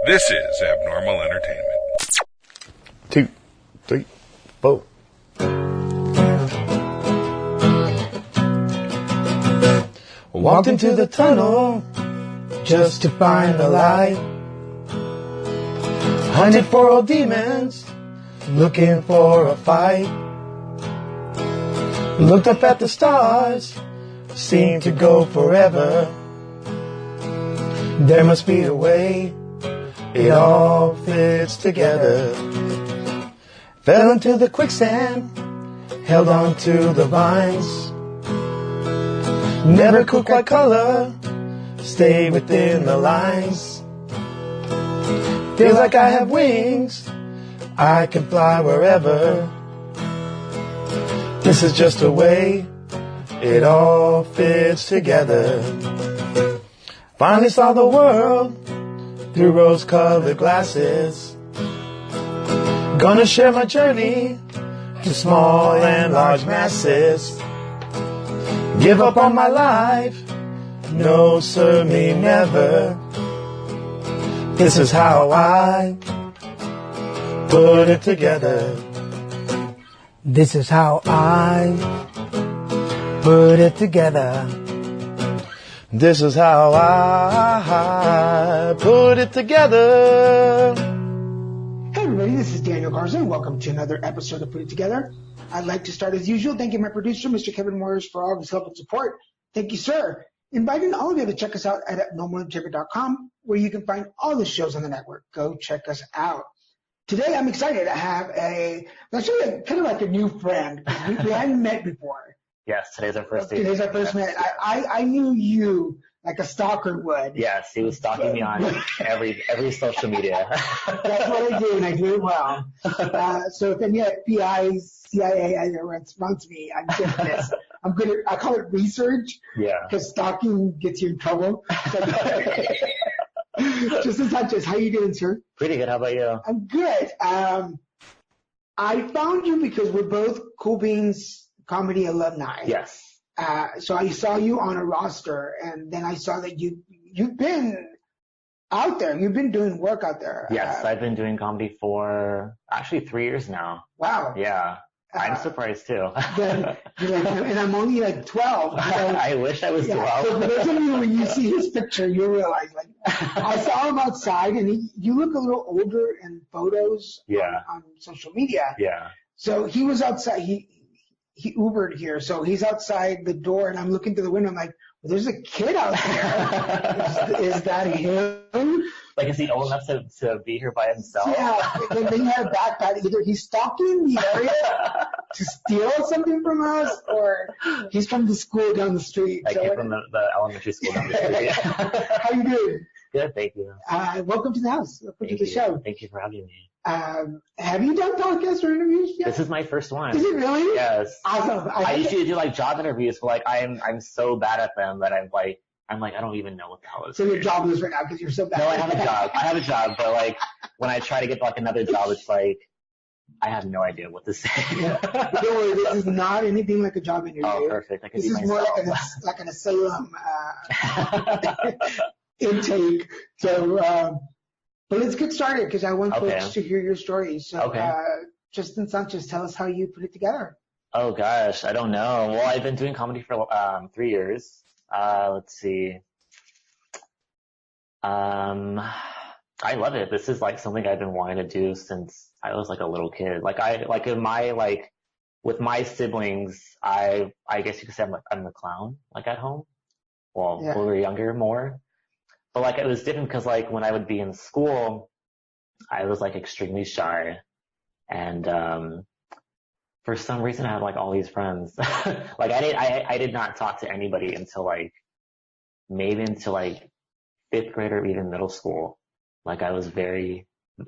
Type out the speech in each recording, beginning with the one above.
This is Abnormal Entertainment. 2, 3, 4. Walked into the tunnel just to find the light. Hunted for old demons, looking for a fight. Looked up at the stars, seemed to go forever. There must be a way, it all fits together. Fell into the quicksand, held on to the vines. Never could quite color, stay within the lines. Feels like I have wings, I can fly wherever. This is just a way, it all fits together. Finally saw the world through rose-colored glasses. Gonna share my journey to small and large masses. Give up on my life, no sir, me never. This is how I put it together. This is how I put it together. This is how I put it together. Hey everybody, this is Daniel Garza. Welcome to another episode of Put It Together. I'd like to start as usual thanking my producer, Mr. Kevin Morris, for all of his help and support. Thank you, sir. Inviting all of you to check us out at abnormalentertainment.com, where you can find all the shows on the network. Go check us out. Today, I'm excited to have actually kind of like a new friend. We hadn't met before. Yes, today's our first date. Today's our first meet. I knew you like a stalker would. Yes, he was stalking me on every social media. That's what I do, and I do it well. So if any FBI, CIA wants me, I'm good at this. I call it research. Yeah. Because stalking gets you in trouble. Justin Sanchez, how you doing, sir? Pretty good. How about you? I'm good. I found you because we're both Cool Beans comedy alumni. Yes. So I saw you on a roster, and then I saw that you've been out there. You've been doing work out there. Yes, I've been doing comedy for actually 3 years now. Wow. Yeah. I'm surprised too. And I'm only like 12. So, I wish I was 12. So for those of you, when you see his picture, you realize, like, I saw him outside, and you look a little older in photos on social media. Yeah. So he was outside. He Ubered here, so he's outside the door, and I'm looking through the window. I'm like, well, there's a kid out there. is that him? Like, is he old enough to be here by himself? Yeah, and then he had a backpack. Either he's stalking the area to steal something from us, or he's from the school down the street. I came from the elementary school down the street. How you doing? Good, thank you. Welcome to the house. Welcome to the show. Thank you for having me. Have you done podcasts or interviews yet? This is my first one. Is it really? Yes. Awesome. I usually do like job interviews, but like I'm so bad at them that I'm like I don't even know what the hell it is. So you're jobless right now because you're so bad. No, I have a job, but like when I try to get like another job, it's like I have no idea what to say. Don't worry, this is not anything like a job interview. Oh, perfect. This is more like an asylum intake. So, but let's get started because I want folks to hear your story. So, Justin Sanchez, tell us how you put it together. Oh gosh, I don't know. Well, I've been doing comedy for 3 years. Let's see. I love it. This is like something I've been wanting to do since I was like a little kid. With my siblings, I guess you could say I'm the clown, like at home. Well, when we were younger, more. But like it was different because like when I would be in school, I was like extremely shy, and for some reason I had like all these friends. Like I did not talk to anybody until like maybe until like 5th grade or even middle school. Like I was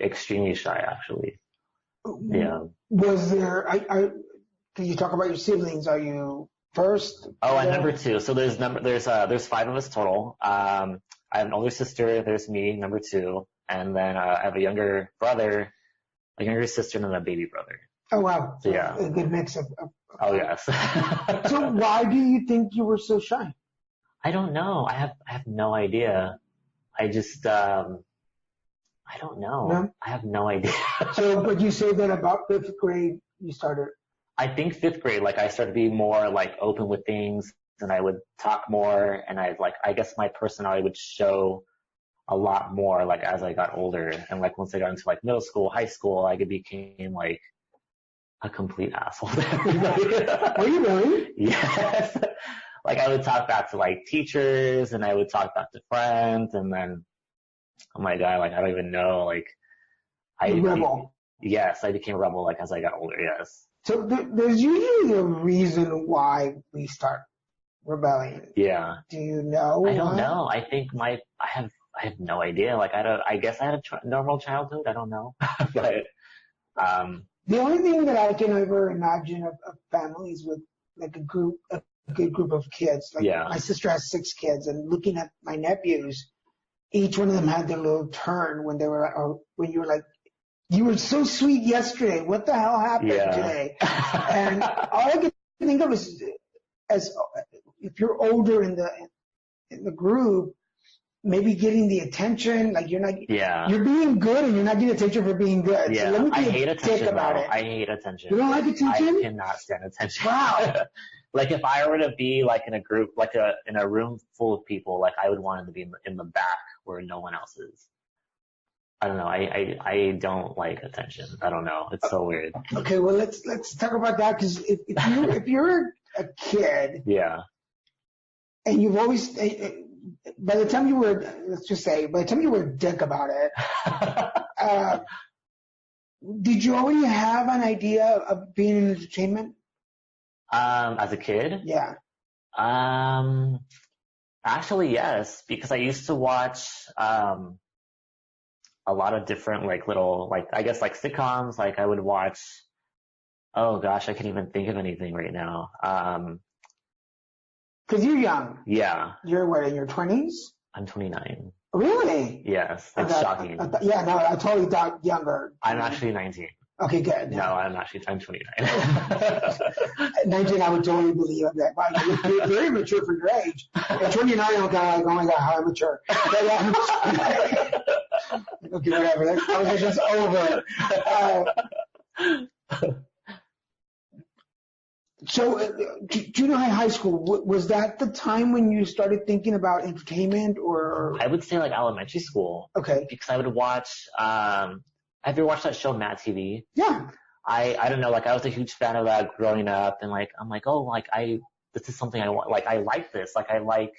extremely shy actually. Yeah. Was there? Can you talk about your siblings? Are you first? Oh, I'm number 2. So there's 5 of us total. I have an older sister, there's me, number 2, and then I have a younger brother, a younger sister, and then a baby brother. Oh, wow. So, yeah. A good mix of Oh, yes. So why do you think you were so shy? I don't know. I have no idea. I just, I I don't know. No? I have no idea. So, but you say that about 5th grade you started. I think 5th grade, like I started to be more like open with things and I would talk more and I guess my personality would show a lot more like as I got older. And like once I got into like middle school, high school, I became like a complete asshole to everybody. Were you really? Yes. Like I would talk back to like teachers and I would talk back to friends and then, oh my God, like I don't even know, like Rebel. Yes, I became a rebel like as I got older, yes. So there's usually a reason why we start rebelling. Yeah. Do you know? I don't know. I think I have no idea. Like I guess I had a normal childhood. I don't know. But, the only thing that I can ever imagine of families with like a good group of kids, like my sister has 6 kids and looking at my nephews, each one of them had their little turn when they were, or when you were like, you were so sweet yesterday. What the hell happened today? And all I can think of is, as if you're older in the group, maybe getting the attention, like you're being good and you're not getting attention for being good. Yeah. So let me I hate attention about it. I hate attention. You don't like attention? I cannot stand attention. Wow. Like if I were to be like in a group, like in a room full of people, like I would want to be in the back where no one else is. I don't know. I don't like attention. I don't know. It's so weird. Okay, well let's talk about that because if you're a kid, and you've always by the time you were a dick about it, did you already have an idea of being in entertainment? As a kid? Yeah. Actually, yes, because I used to watch a lot of different like little like I guess like sitcoms. Like I would watch. Oh gosh, I can't even think of anything right now. Because you're young. Yeah. You're what, in your 20s? I'm 29. Really? Yes, that's shocking. I totally thought younger. I'm actually 19. Okay, good. No, I'm 29. 19, I would totally believe that. Wow, you're very mature for your age. At 29, I'm kind of like, oh my God, how immature. Okay, whatever. That conversation's over. So, junior high school, was that the time when you started thinking about entertainment or? I would say like elementary school. Okay. Because I would watch, have you ever watched that show Mad TV? Yeah. I don't know, like I was a huge fan of that growing up and like, I'm like, oh, like this is something I want, like I like this, like I don't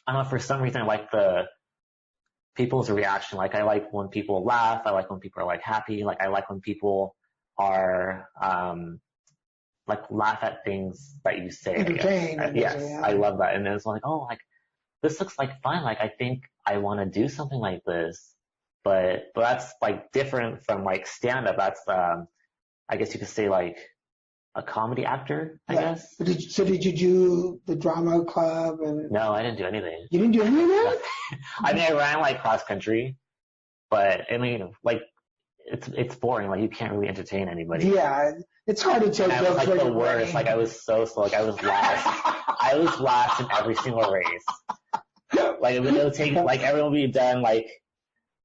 know, for some reason I like the people's reaction, like I like when people laugh, I like when people are like happy, like I like when people are, like laugh at things that you say. Entertain. Yes, I love that. And then it's like, oh, like this looks like fun. Like I think I want to do something like this, but that's like different from like stand up. That's, I guess you could say like a comedy actor, I guess. But did you do the drama club and? No, I didn't do anything. You didn't do any of that? I mean, I ran like cross country, but I mean, like it's boring. Like you can't really entertain anybody. Yeah. It's hard to tell. I was like the worst. Like I was so slow. Like I was last. I was last in every single race. Like it would take, like everyone would be done like,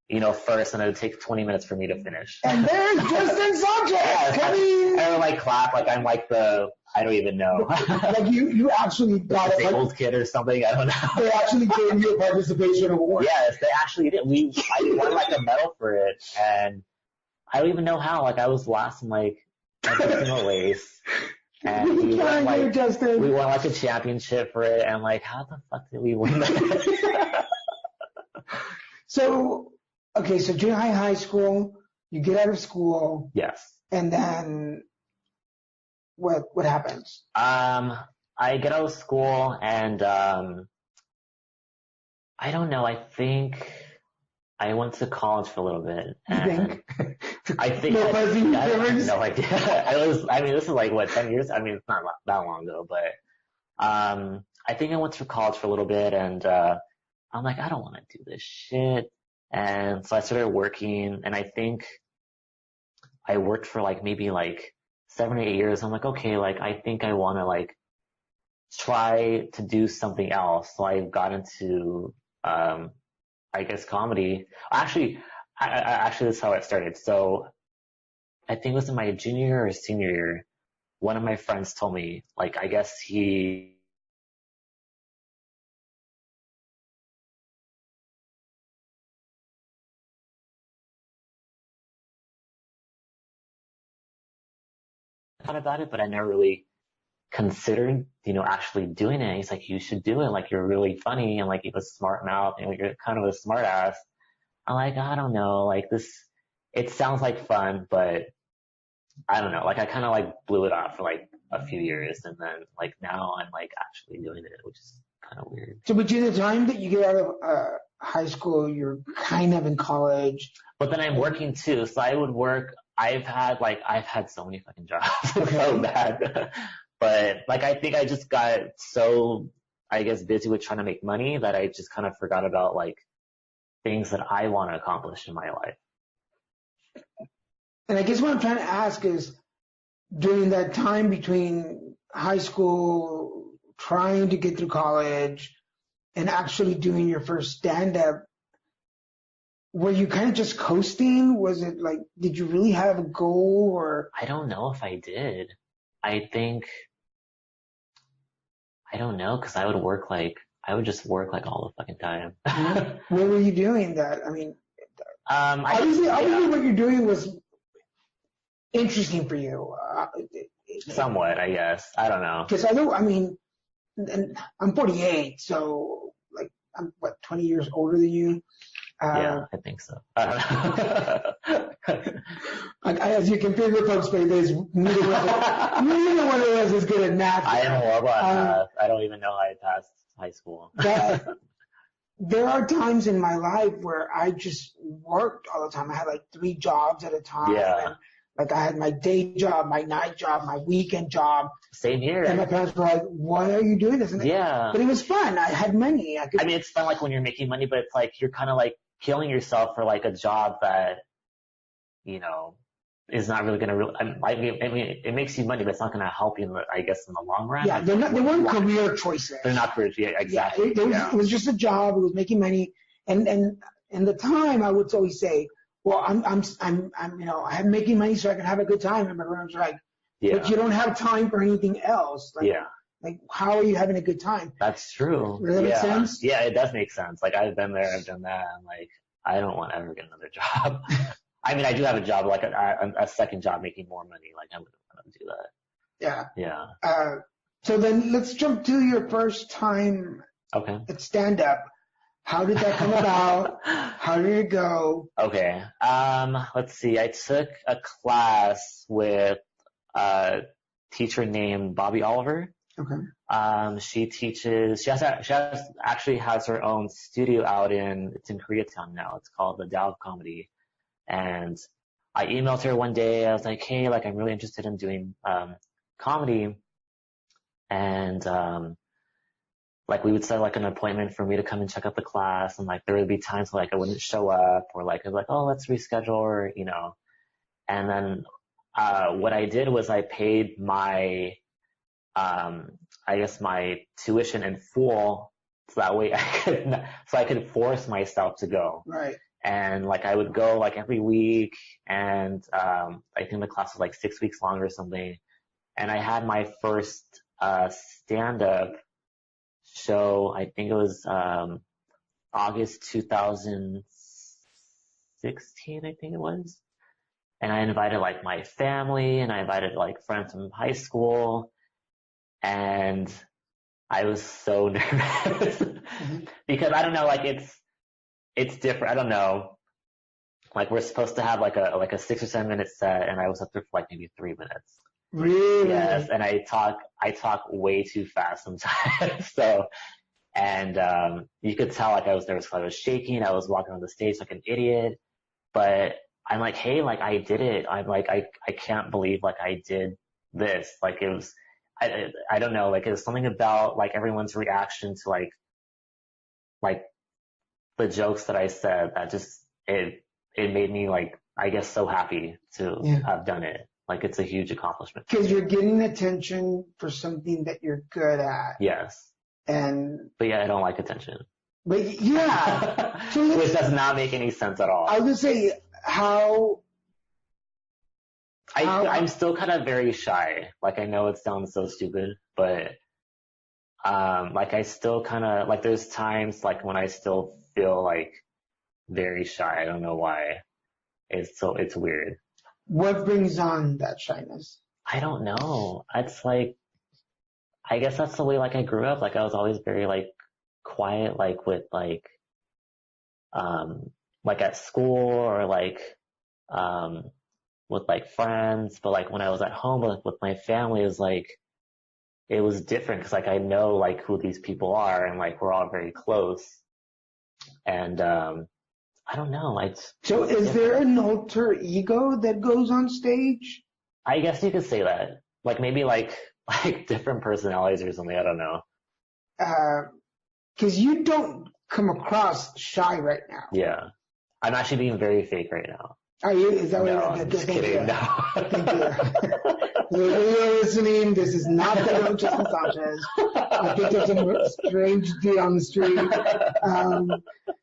you know, first, and it would take 20 minutes for me to finish. And there's Justin Sanchez coming. Everyone like clap like I'm like I don't even know. Like you actually got it. Like old kid or something. I don't know. They actually gave you a participation award. Yes, they actually did. I won like a medal for it, and I don't even know how. Like I was last in like every single race, and we won like a championship for it, and like how the fuck did we win that? So junior high school, you get out of school. Yes. And then what happens? I get out of school and I don't know, I think I went to college for a little bit. I think no idea. I mean, this is like what, 10 years? I mean, it's not that long ago, but I think I went to college for a little bit and I'm like, I don't want to do this shit. And so I started working, and I think I worked for like maybe like 7 or 8 years. I'm like, okay, like I think I want to like try to do something else. So I got into, I guess comedy. Actually, actually, that's how it started. So I think it was in my junior or senior year. One of my friends told me, like, I guess he thought about it, but I never really considered, actually doing it. He's like, you should do it. Like, you're really funny and like you have a smart mouth and you're kind of a smart ass. I'm like, I don't know, like it sounds like fun, but I don't know. Like, I kind of like blew it off for like a few years, and then like now I'm like actually doing it, which is kind of weird. So between the time that you get out of high school, you're kind of in college. But then I'm working too, so I would work. I've had so many fucking jobs. It's so bad. But like, I think I just got so, I guess, busy with trying to make money that I just kind of forgot about like things that I want to accomplish in my life. And I guess what I'm trying to ask is, during that time between high school, trying to get through college, and actually doing your first stand-up, were you kind of just coasting? Was it like, did you really have a goal, or? I don't know if I did. I don't know, because I would just work like all the fucking time. Where were you doing that? I mean, obviously what you're doing was interesting for you. Somewhat, I guess. I don't know. Because and I'm 48, so like I'm 20 years older than you. Yeah, I think so. As you can figure, folks, neither one of us is good at math. I am horrible at math. I don't even know how I passed high school. There are times in my life where I just worked all the time. I had like 3 jobs at a time. Yeah. And, like, I had my day job, my night job, my weekend job. Same here. And my parents were like, why are you doing this? And yeah. But it was fun. I had money. It's fun like when you're making money, but it's like you're kind of like killing yourself for like a job that, is not really going to it makes you money, but it's not going to help you, I guess, in the long run. Yeah, they weren't career choices. They're not career choices. Yeah, exactly. Yeah, it was just a job. It was making money. And the time I would always say, well, I'm making money so I can have a good time. And my parents were like, but you don't have time for anything else. Like, Like, how are you having a good time? That's true. Does that make sense? Yeah, it does make sense. Like, I've been there, I've done that. I'm like, I don't want to ever get another job. I mean, I do have a job, like a second job making more money. Like, I wouldn't want to do that. Yeah. Yeah. So then let's jump to your first time at stand-up. How did that come about? How did it go? Okay. Let's see. I took a class with a teacher named Bobby Oliver. Okay. She actually has her own studio it's in Koreatown now. It's called the Tao of Comedy. And I emailed her one day. I was like, hey, like, I'm really interested in doing, comedy. And, like, we would set like an appointment for me to come and check out the class. And like, there would be times where like I wouldn't show up, or like, I'd be like, oh, let's reschedule, or, and then, what I did was I paid my, I guess my tuition in full, so that way I could force myself to go. Right. And like, I would go like every week, and, I think the class was like 6 weeks long or something. And I had my first, stand-up show, I think it was, August 2016, I think it was. And I invited like my family, and I invited like friends from high school. And I was so nervous because I don't know, like it's different. I don't know. Like, we're supposed to have like a 6 or 7 minute set, and I was up there for like maybe 3 minutes. Really? Yes. And I talk way too fast sometimes. So, and, you could tell like I was nervous because I was shaking. I was walking on the stage like an idiot, but I'm like, hey, like, I did it. I'm like, I can't believe like I did this. Like, it was, I don't know, like, it was something about like everyone's reaction to like the jokes that I said that just, it made me like, I guess, so happy to have done it. Like, it's a huge accomplishment. Because you're getting attention for something that you're good at. Yes. But yeah, I don't like attention. But yeah. So which does not make any sense at all. I was going to say, I'm still kind of very shy. Like, I know it sounds so stupid, but, like, I still kind of, like, there's times, like, when I still feel, like, very shy. I don't know why. It's weird. What brings on that shyness? I don't know. It's like, I guess that's the way, like, I grew up. Like, I was always very, like, quiet, like, with, like at school or, like, with, like, friends. But, like, when I was at home with my family, it was different because, like, I know, like, who these people are and, like, we're all very close. And, I don't know. So is there an alter ego that goes on stage? I guess you could say that. Like, maybe, like different personalities or something. I don't know. Because you don't come across shy right now. Yeah. I'm actually being very fake right now. Are you? Is that no, what I'm just kidding. No. Thank you. So you're listening. This is not the old Justin Sanchez. I picked up some strange dude on the street.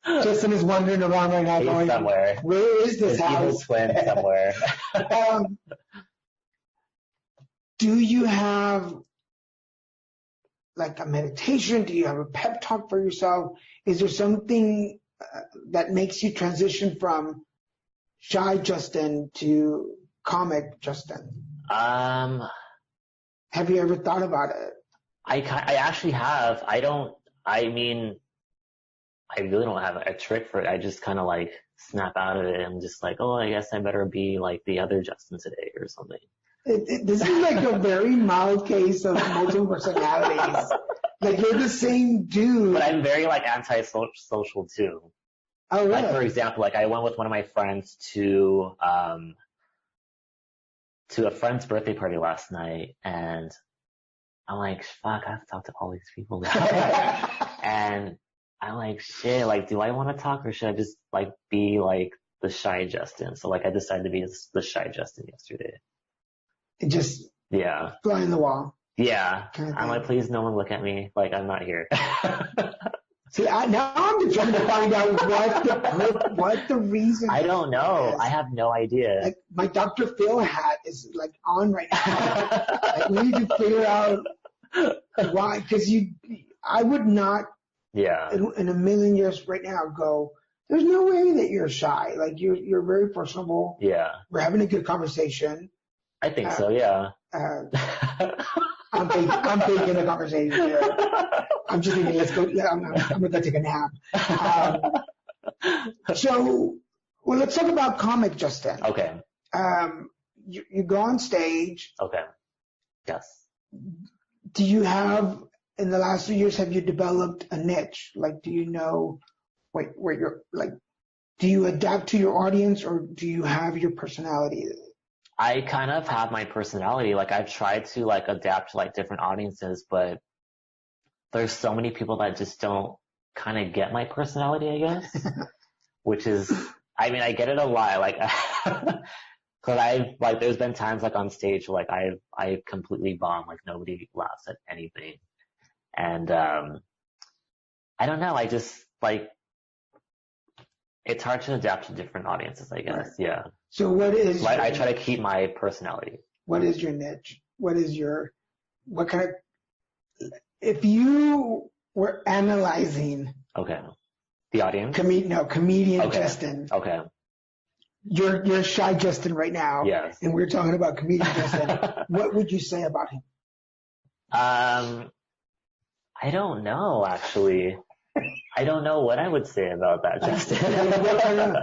Justin is wandering around right now. He's going, somewhere. Where is this His house? evil twin somewhere. Do you have like a meditation? Do you have a pep talk for yourself? Is there something that makes you transition from shy Justin to comic Justin? Have you ever thought about it? I actually have. I really don't have a trick for it. I just kind of like snap out of it and just like, oh, I guess I better be like the other Justin today or something. This is like a very mild case of multiple personalities. Like you're the same dude. But I'm very like anti-social too. Oh, really? Like for example, like I went with one of my friends to a friend's birthday party last night, and I'm like, fuck, I have to talk to all these people now. And I'm like, shit, like, do I want to talk or should I just like be like the shy Justin? So like I decided to be the shy Justin yesterday. Just yeah, fly in the wall. Yeah, I'm like, please, no one look at me. Like I'm not here. See, now I'm just trying to find out what the reason. I don't know. Is. I have no idea. Like my Dr. Phil hat is like on right now. Like we need to figure out why, because I would not. Yeah. In a million years right now go. There's no way that you're shy. Like you're very personable. Yeah. We're having a good conversation. I think so. Yeah. I'm taking a conversation here. I'm just thinking, let's go. I'm gonna go take a nap. Well, let's talk about comic, Justin. Okay. You go on stage. Okay. Yes. Do you have, in the last few years, have you developed a niche? Like, do you know where you're, like, do you adapt to your audience or do you have your personality? I kind of have my personality. Like I've tried to like adapt to like different audiences, but there's so many people that just don't kind of get my personality, I guess. Which is, I mean, I get it a lot. Like, cause there's been times like on stage where like I completely bomb. Like nobody laughs at anything. And, I don't know. I just like, it's hard to adapt to different audiences, I guess. Right. Yeah. So what is like I try to keep my personality. What is your niche? What kind of, if you were analyzing okay. The audience? Comedian okay. Justin. Okay. You're shy Justin right now. Yes. And we're talking about comedian Justin. What would you say about him? I don't know actually. I don't know what I would say about that, Justin.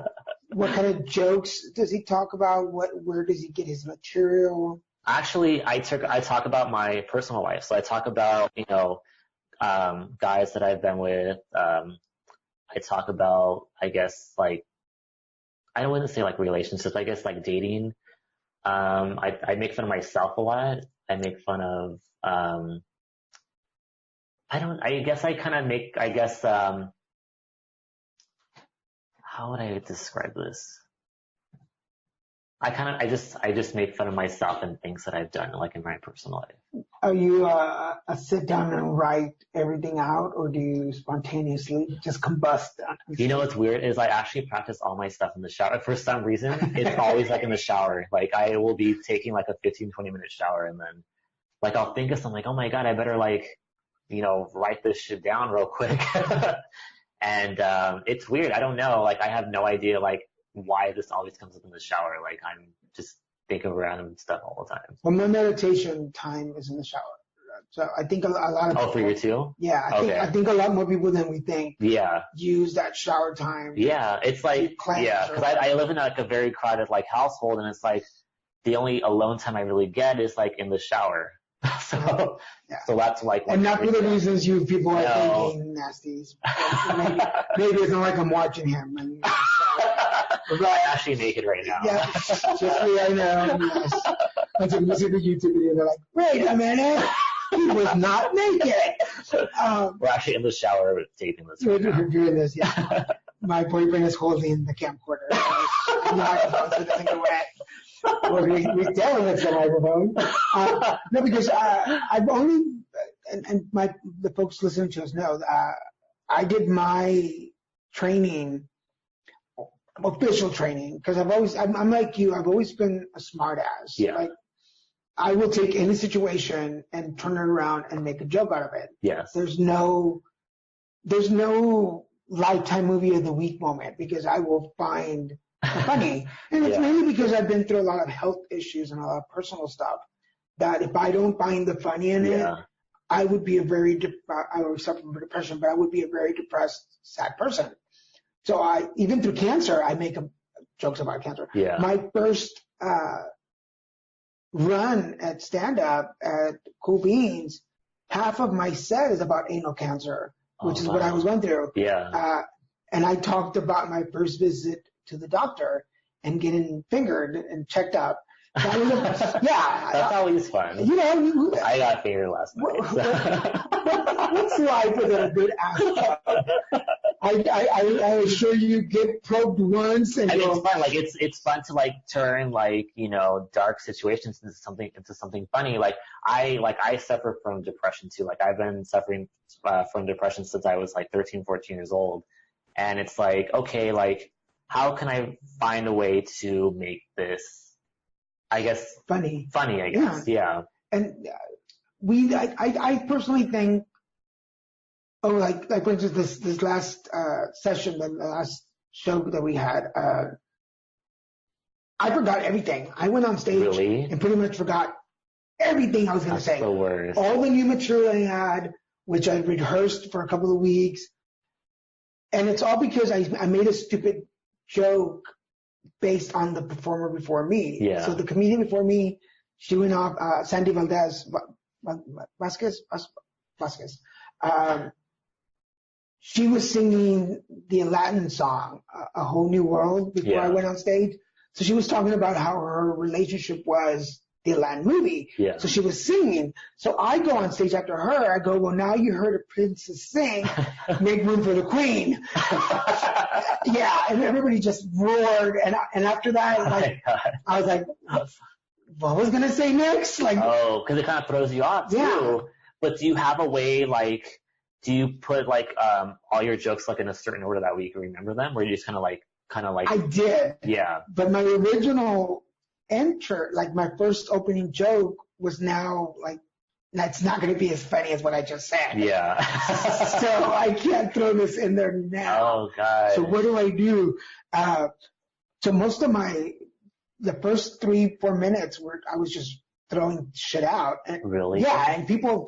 What kind of jokes does he talk about? Where does he get his material? Actually, I talk about my personal life. So I talk about, guys that I've been with. I talk about, I guess, like, I don't want to say like relationships. I guess like dating. I make fun of myself a lot. I make fun of, how would I describe this? I just make fun of myself and things that I've done, like in my personal life. Are you a sit down and write everything out, or do you spontaneously just combust? You know what's weird is I actually practice all my stuff in the shower. For some reason, it's always like in the shower. Like I will be taking like a 15-20 minute shower, and then like I'll think of something like, oh my god, I better like, write this shit down real quick. And it's weird. I don't know. Like I have no idea like why this always comes up in the shower. Like I'm just thinking of random stuff all the time. Well, my meditation time is in the shower. So I think a lot of people, for you too? Yeah, I think a lot more people than we think. Yeah. Use that shower time. Yeah, it's like because I live in like a very crowded like household, and it's like the only alone time I really get is like in the shower. So that's like. And not for the reasons you people are thinking nasties. Maybe it's not like I'm watching him. And, I'm actually naked right now. Yeah, just I know. Yes. That's a music YouTube video. They're like, wait a minute, he was not naked. We're actually in the shower taping this. We're doing this, yeah. My boyfriend is holding the camcorder. The microphone so it doesn't get wet. Well, we tell him it's the microphone. No, because I've only, and the folks listening to us know, I did my training, official training, because I'm like you, I've always been a smart ass. Yeah. Like, I will take any situation and turn it around and make a joke out of it. Yes. There's no Lifetime movie of the week moment, because I will find funny. And it's mainly because I've been through a lot of health issues and a lot of personal stuff that if I don't find the funny in it, I would be I would suffer from depression, but I would be a very depressed, sad person. So even through cancer, I make jokes about cancer. Yeah. My first run at stand-up at Cool Beans, half of my set is about anal cancer, which is what I was going through. Yeah. And I talked about my first visit to the doctor and getting fingered and checked out. That was that's always fun. I got fingered last night. What's life without a good ass? I assure you get probed once and it's fun. Like it's fun to like turn like dark situations into something funny. Like I suffer from depression too. Like I've been suffering from depression since I was like 13, 14 years old, and it's like, okay, like how can I find a way to make this, I guess, funny, I guess. Yeah. And I personally think, like for instance, this last session, the last show that we had, I forgot everything. I went on stage and pretty much forgot everything I was going to say. The worst. All the new material I had, which I rehearsed for a couple of weeks. And it's all because I made a stupid joke based on the performer before me. Yeah. So the comedian before me, she went off, Sandy Vasquez. She was singing the Latin song, A Whole New World, before I went on stage. So she was talking about how her relationship was the Latin movie. Yeah. So she was singing. So I go on stage after her. I go, well, now you heard a princess sing. Make room for the queen. Yeah. And everybody just roared. And after that, I was like, what was going to say next? Like, because it kind of throws you off too. Yeah. But do you have a way, like, do you put like all your jokes like in a certain order that we can remember them, or you just kind of like? I did. Yeah. But my original like my first opening joke was now like, that's not going to be as funny as what I just said. Yeah. So I can't throw this in there now. Oh God. So what do I do? So most of the first 3-4 minutes I was just throwing shit out. And, really? Yeah. And people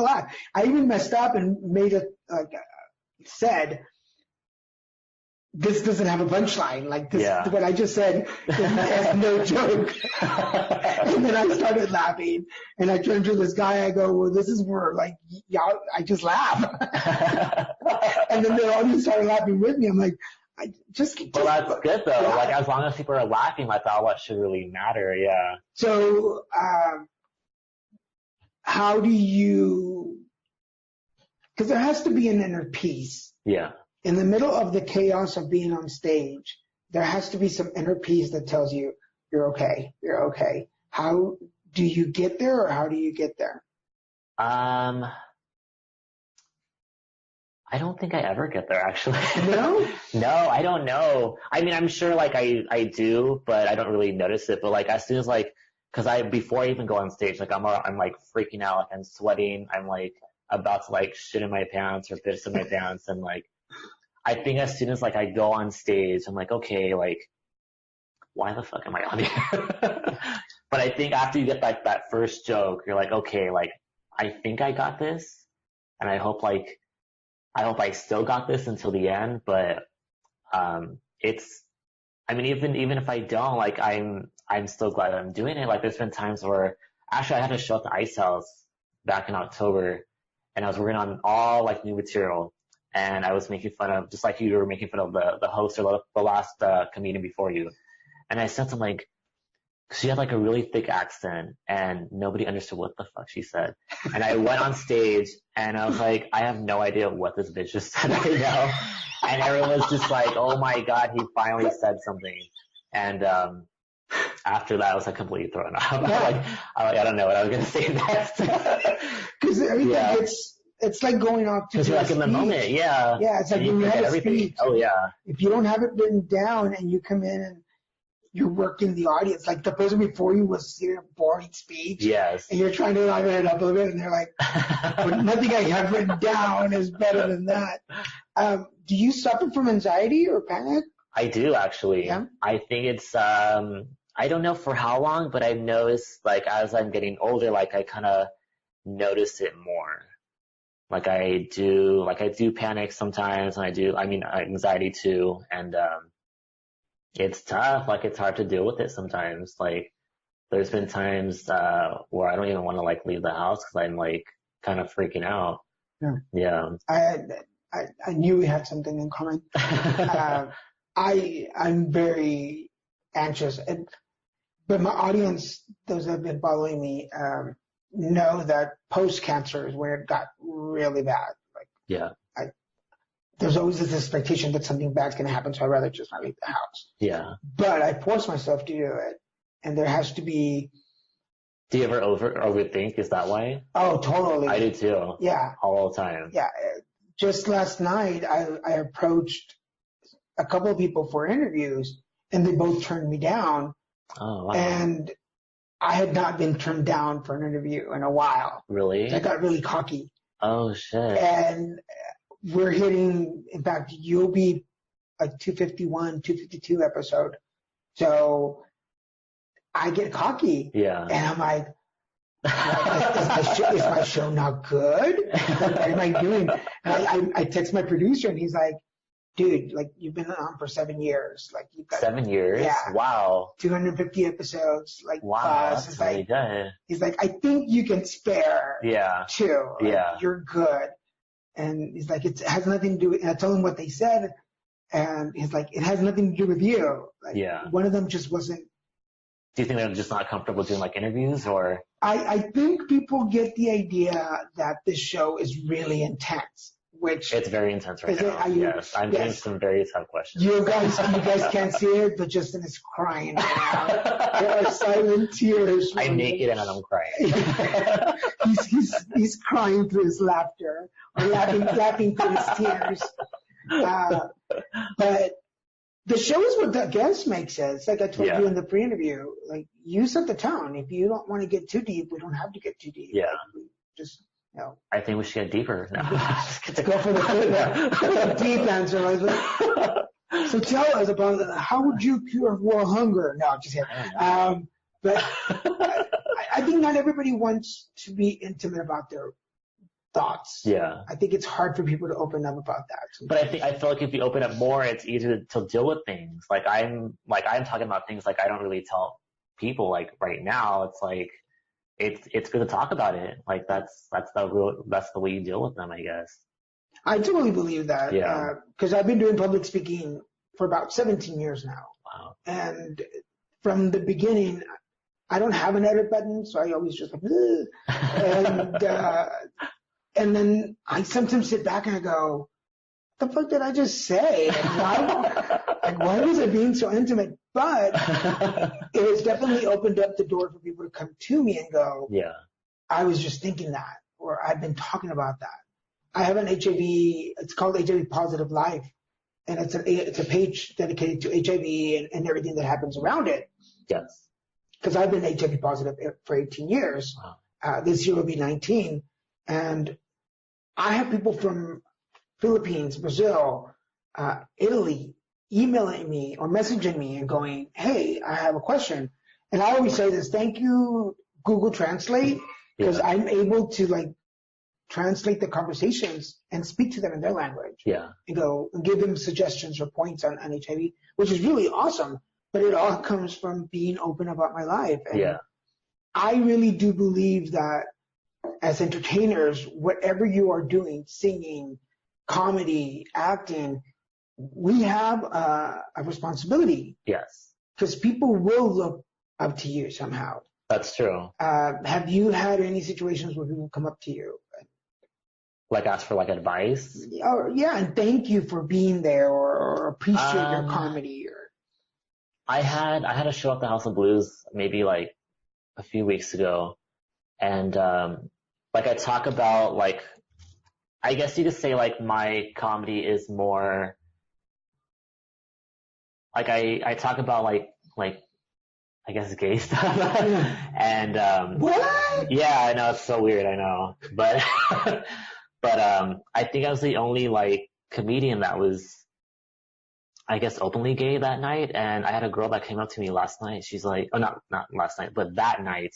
laugh. I even messed up and made it said, this doesn't have a punchline. Like this, what I just said is no joke. And then I started laughing, and I turned to this guy. I go, well, this is where like y'all. I just laugh. And then the audience started laughing with me. I'm like, well, that's good though. Yeah. Like as long as people are laughing, like all that should really matter. Yeah. So, how do you? Because there has to be an inner peace. Yeah. In the middle of the chaos of being on stage, there has to be some inner peace that tells you, you're okay. You're okay. How do you get there, or how do you get there? I don't think I ever get there, actually. No? No, I don't know. I mean, I'm sure like I do, but I don't really notice it. But like as soon as like, cause before I even go on stage, like I'm like freaking out, like I'm sweating, I'm like about to like shit in my pants or piss in my pants. And like, I think as soon as like I go on stage, I'm like, okay, like, why the fuck am I on here? But I think after you get like that first joke, you're like, okay, like, I think I got this. And I hope I still got this until the end, but, I mean, even if I don't, like, I'm still glad I'm doing it. Like, there's been times where, actually, I had a show at the Ice House back in October, and I was working on all, like, new material, and I was making fun of, just like you were making fun of the host or the last, comedian before you. And I said something like, she had like a really thick accent and nobody understood what the fuck she said. And I went on stage and I was like, I have no idea what this bitch just said right now. And everyone was just like, oh my God, he finally said something. And, after that, I was like completely thrown off. Yeah. I don't know what I was going to say next. Cause everything it's like going off to you're like in the moment. Yeah. Yeah. It's like when you have a speech. Oh yeah. If you don't have it written down and you come in and you're working the audience, like the person before you was doing a boring speech. Yes. And you're trying to liven it up a little bit, and they're like, but nothing I have written down is better than that. Do you suffer from anxiety or panic? I do, actually. Yeah. I think it's, I don't know for how long, but I've noticed, like, as I'm getting older, like, I kind of notice it more. Like, I do panic sometimes, and anxiety too, and, it's tough. Like, it's hard to deal with it sometimes. Like, there's been times where I don't even want to like leave the house because I'm like kind of freaking out. Yeah. I knew we had something in common. I'm very anxious, but my audience, those that have been following me, know that post cancer is where it got really bad. Like, yeah. There's always this expectation that something bad's going to happen, so I'd rather just not leave the house. Yeah. But I force myself to do it, and there has to be. Do you ever overthink? Is that why? Oh, totally. I do too. Yeah. All the time. Yeah. Just last night, I approached a couple of people for interviews, and they both turned me down. Oh, wow. And I had not been turned down for an interview in a while. Really? I got really cocky. Oh, shit. And we're hitting, in fact, you'll be a 251, 252 episode. So I get cocky. Yeah. And I'm like, is my show not good? What am I doing? And I text my producer and he's like, dude, like you've been on for 7 years. Like you've got 7 years? Yeah. Wow. 250 episodes. Like, wow, that's really good. He's like, I think you can spare. Yeah. 2. Like, yeah. You're good. And he's like, it has nothing to do with, and I told him what they said. And he's like, it has nothing to do with you. Like, yeah. One of them just wasn't. Do you think they're just not comfortable doing like interviews or? I think people get the idea that this show is really intense, which. It's very intense right now. Yes. I'm getting some very tough questions. You guys can't see it, but Justin is crying right now. There are silent tears. I'm naked and I'm crying. He's crying through his laughter or laughing through his tears. But the show is what the guest makes it. It's like I told you in the pre-interview. Like, you set the tone. If you don't want to get too deep, we don't have to get too deep. Yeah. Like, just, I think we should get deeper. No. Go for the deep answer. Like, so tell us about how would you cure world hunger? No, just kidding. But I think not everybody wants to be intimate about their thoughts. Yeah. I think it's hard for people to open up about that. But I feel like if you open up more, it's easier to deal with things. I'm talking about things like I don't really tell people like right now. It's like, it's good to talk about it. Like that's the way you deal with them, I guess. I totally believe that. Yeah. Cause I've been doing public speaking for about 17 years now. Wow. And from the beginning, I don't have an edit button, so I always just like, and then I sometimes sit back and I go, the fuck did I just say? Why was it being so intimate? But it has definitely opened up the door for people to come to me and go, yeah, I was just thinking that, or I've been talking about that. I have an HIV, it's called HIV Positive Life, and it's a page dedicated to HIV and everything that happens around it. Yes. Because I've been HIV positive for 18 years. Wow. This year will be 19. And I have people from Philippines, Brazil, Italy, emailing me or messaging me and going, hey, I have a question. And I always say this, thank you, Google Translate, because I'm able to translate the conversations and speak to them in their language. Yeah. And go and give them suggestions or points on HIV, which is really awesome. But it all comes from being open about my life. And I really do believe that as entertainers, whatever you are doing, singing, comedy, acting, we have a responsibility. Yes. Because people will look up to you somehow. That's true. Have you had any situations where people come up to you? Like ask for advice? Yeah, and thank you for being there or appreciate your comedy or... I had a show at the House of Blues maybe a few weeks ago, and I talk about I guess you could say my comedy is more I talk about I guess gay stuff and what? Yeah, I know, it's so weird, I know, but I think I was the only comedian that was, I guess, openly gay that night. And I had a girl that came up to me last night. She's like, oh, not last night, but that night.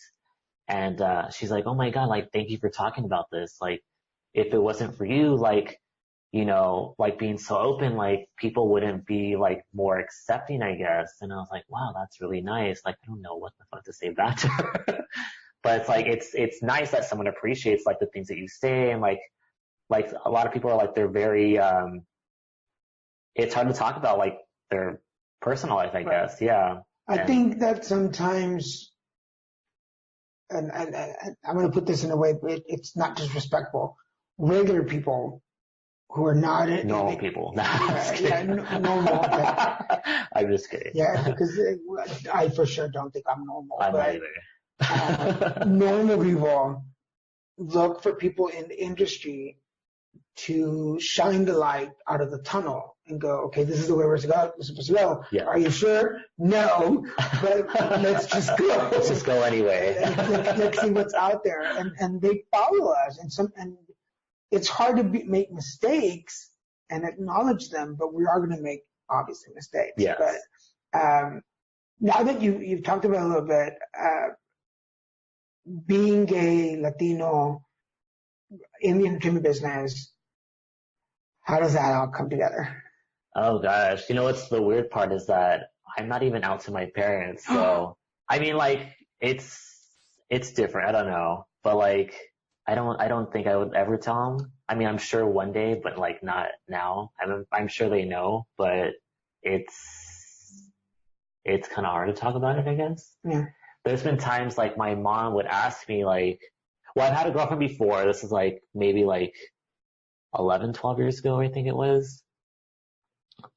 And, she's like, oh my God, thank you for talking about this. If it wasn't for you, being so open, people wouldn't be more accepting, I guess. And I was like, wow, that's really nice. I don't know what the fuck to say back to her. But it's nice that someone appreciates the things that you say. And a lot of people are they're very, it's hard to talk about their personal life, I guess. Yeah. I think that sometimes, and I'm going to put this in a way, it's not disrespectful. Regular people who are not normal people. No, normal. I'm just kidding. Yeah, because I for sure don't think I'm normal. I'm not either. Normal people look for people in the industry to shine the light out of the tunnel and go, okay, this is the way we're supposed to go. Yeah. Are you sure? No, but let's just go. Let's just go anyway. Let's see what's out there. And they follow us. And it's hard to make mistakes and acknowledge them, but we are going to make, obviously, mistakes. Yes. But now that you've talked about a little bit, being gay, Latino, in the entertainment business, how does that all come together? Oh gosh, what's the weird part is that I'm not even out to my parents. So I mean, it's different. I don't know, but I don't think I would ever tell them. I mean, I'm sure one day, but not now. I'm sure they know, but it's kind of hard to talk about it, I guess. Yeah. There's been times my mom would ask me well, I've had a girlfriend before. This is maybe 11, 12 years ago, I think it was.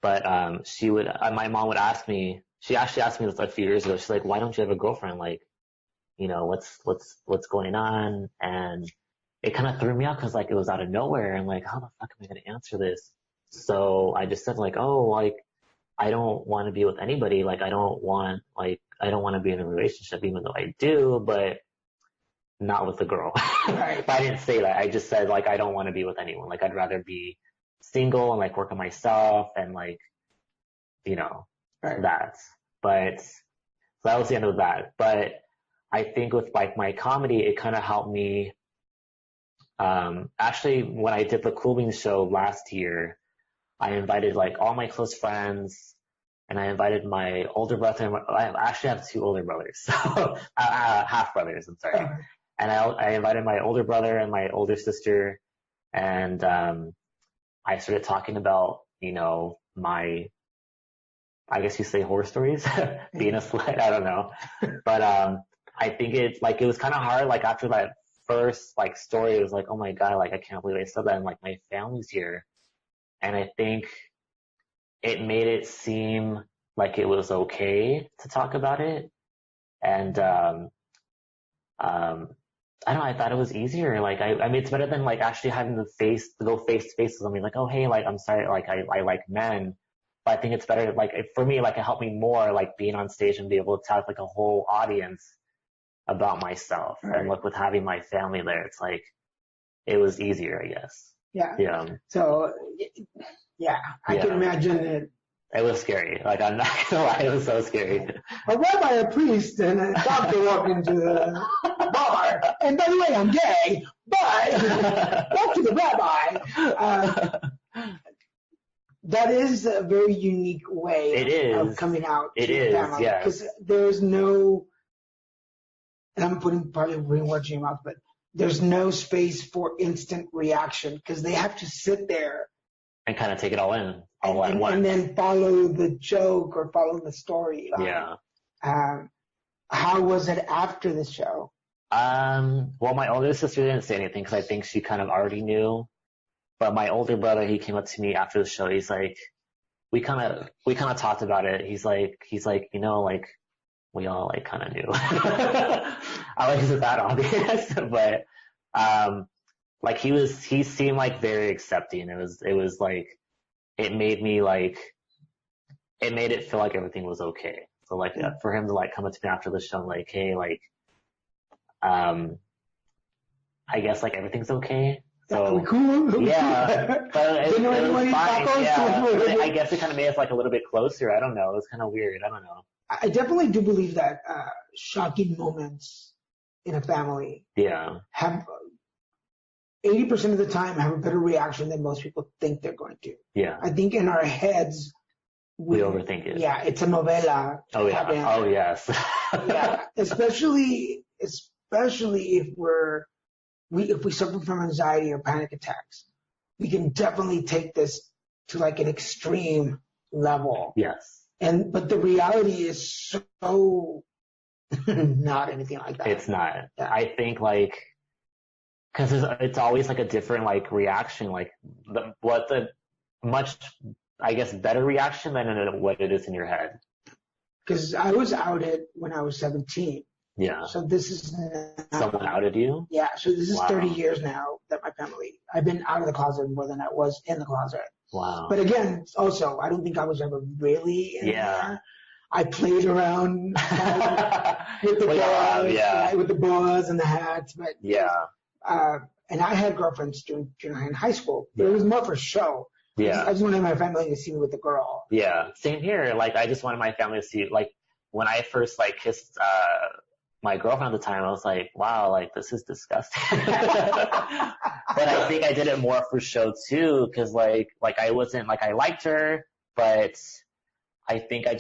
But my mom would ask me, she actually asked me this a few years ago. She's like, why don't you have a girlfriend? What's going on? And it kind of threw me off because it was out of nowhere. And how the fuck am I going to answer this? So I just said I don't want to be with anybody. I don't want to be in a relationship, even though I do, but not with a girl. Right. But I didn't say that. I just said I don't want to be with anyone. I'd rather be single and work on myself and right. that. But so that was the end of that. But I think with my comedy, it kind of helped me. Actually, when I did the Cool Beans show last year, I invited all my close friends, and I invited my older brother. I actually have two older brothers, so half brothers. I'm sorry. And I invited my older brother and my older sister, and I started talking about my, I guess you say, horror stories, being a slut. I don't know, but I think it was kind of hard. After that first story, it was oh my God, I can't believe I said that, and my family's here. And I think it made it seem like it was okay to talk about it. And, I don't know, I thought it was easier. Like, I mean, it's better than like actually having to go face to face with somebody like, oh, hey, like, I'm sorry, like, I like men. But I think it's better, like, for me, like, it helped me more, like, being on stage and be able to talk like a whole audience about myself. Right. And look, with having my family there, it's like, it was easier, I guess. Yeah. Yeah. So, yeah, I can imagine it. It was scary. Like, I'm not gonna lie, it was so scary. A rabbi, a priest, and a doctor walk into the bar. And by the way, I'm gay, but back to the rabbi. That is a very unique way of coming out to your family. Yes. Because there's no, and I'm probably putting words in your mouth, but there's no space for instant reaction because they have to sit there and kind of take it all in at once. And then follow the joke or follow the story. Yeah. How was it after the show? Well, my older sister didn't say anything because I think she kind of already knew. But my older brother, he came up to me after the show. He's like, we kind of talked about it. He's like, you know, like, we all like kind of knew. I like, is it that obvious? But, like he seemed like very accepting. It was like, it made it feel like everything was okay. So like, for him to like come up to me after the show, like, hey, like, I guess like everything's okay. So cool. Yeah, but it was fine. Yeah, I guess it kind of made us like a little bit closer. I don't know. It was kind of weird. I don't know. I definitely do believe that shocking moments in a family have 80% of the time have a better reaction than most people think they're going to. Yeah. I think in our heads we overthink it. Yeah, it's a novela. Oh yeah. Oh yes. Yeah, especially if we suffer from anxiety or panic attacks, we can definitely take this to like an extreme level. Yes. But the reality is so not anything like that. It's not. Yeah. I think like, cause it's always like a different like reaction, like much, I guess, better reaction than what it is in your head. Cause I was outed when I was 17. Yeah. So this is someone outed you? Yeah. So this is 30 years now that I've been out of the closet more than I was in the closet. Wow. But again, also, I don't think I was ever really in there. I played around with the boys, with the boas and the hats, but and I had girlfriends during junior high and high school, but it was more for show. Yeah. I just wanted my family to see me with the girl. Yeah. Same here. Like, I just wanted my family to see, like, when I first, like, kissed, my girlfriend at the time, I was like, wow, like, this is disgusting. But I think I did it more for show too, cause like I wasn't, like, I liked her, but I think I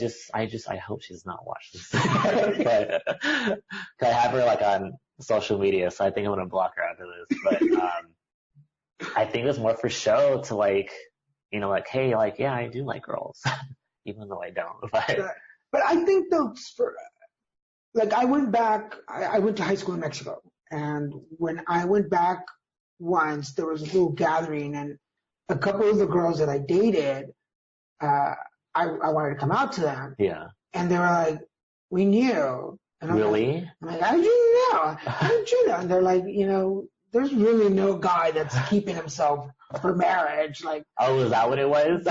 hope she does not watch this. But I have her like on social media, so I think I'm going to block her after this. But, I think it was more for show to like, you know, like, hey, like, yeah, I do like girls, even though I don't. But I think though, like I went to high school in Mexico, and when I went back once, there was a little gathering, and a couple of the girls that I dated, I wanted to come out to them. Yeah. And they were like, we knew. And I'm really? Like, how did you know? How did you know? And they're like, you know, there's really no guy that's keeping himself for marriage. Like, oh, is that what it was?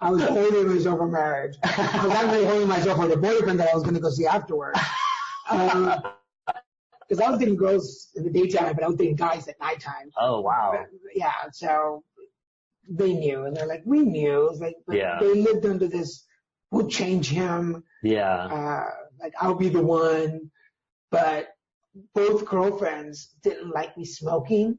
I was holding myself for marriage. I was actually holding myself for the boyfriend that I was going to go see afterwards. Because I was dating girls in the daytime, but I was dating guys at nighttime. Oh, wow. But, yeah, so they knew. And they're like, we knew. It's like, but they lived under this, we'll change him. Yeah. Like, I'll be the one. But both girlfriends didn't like me smoking.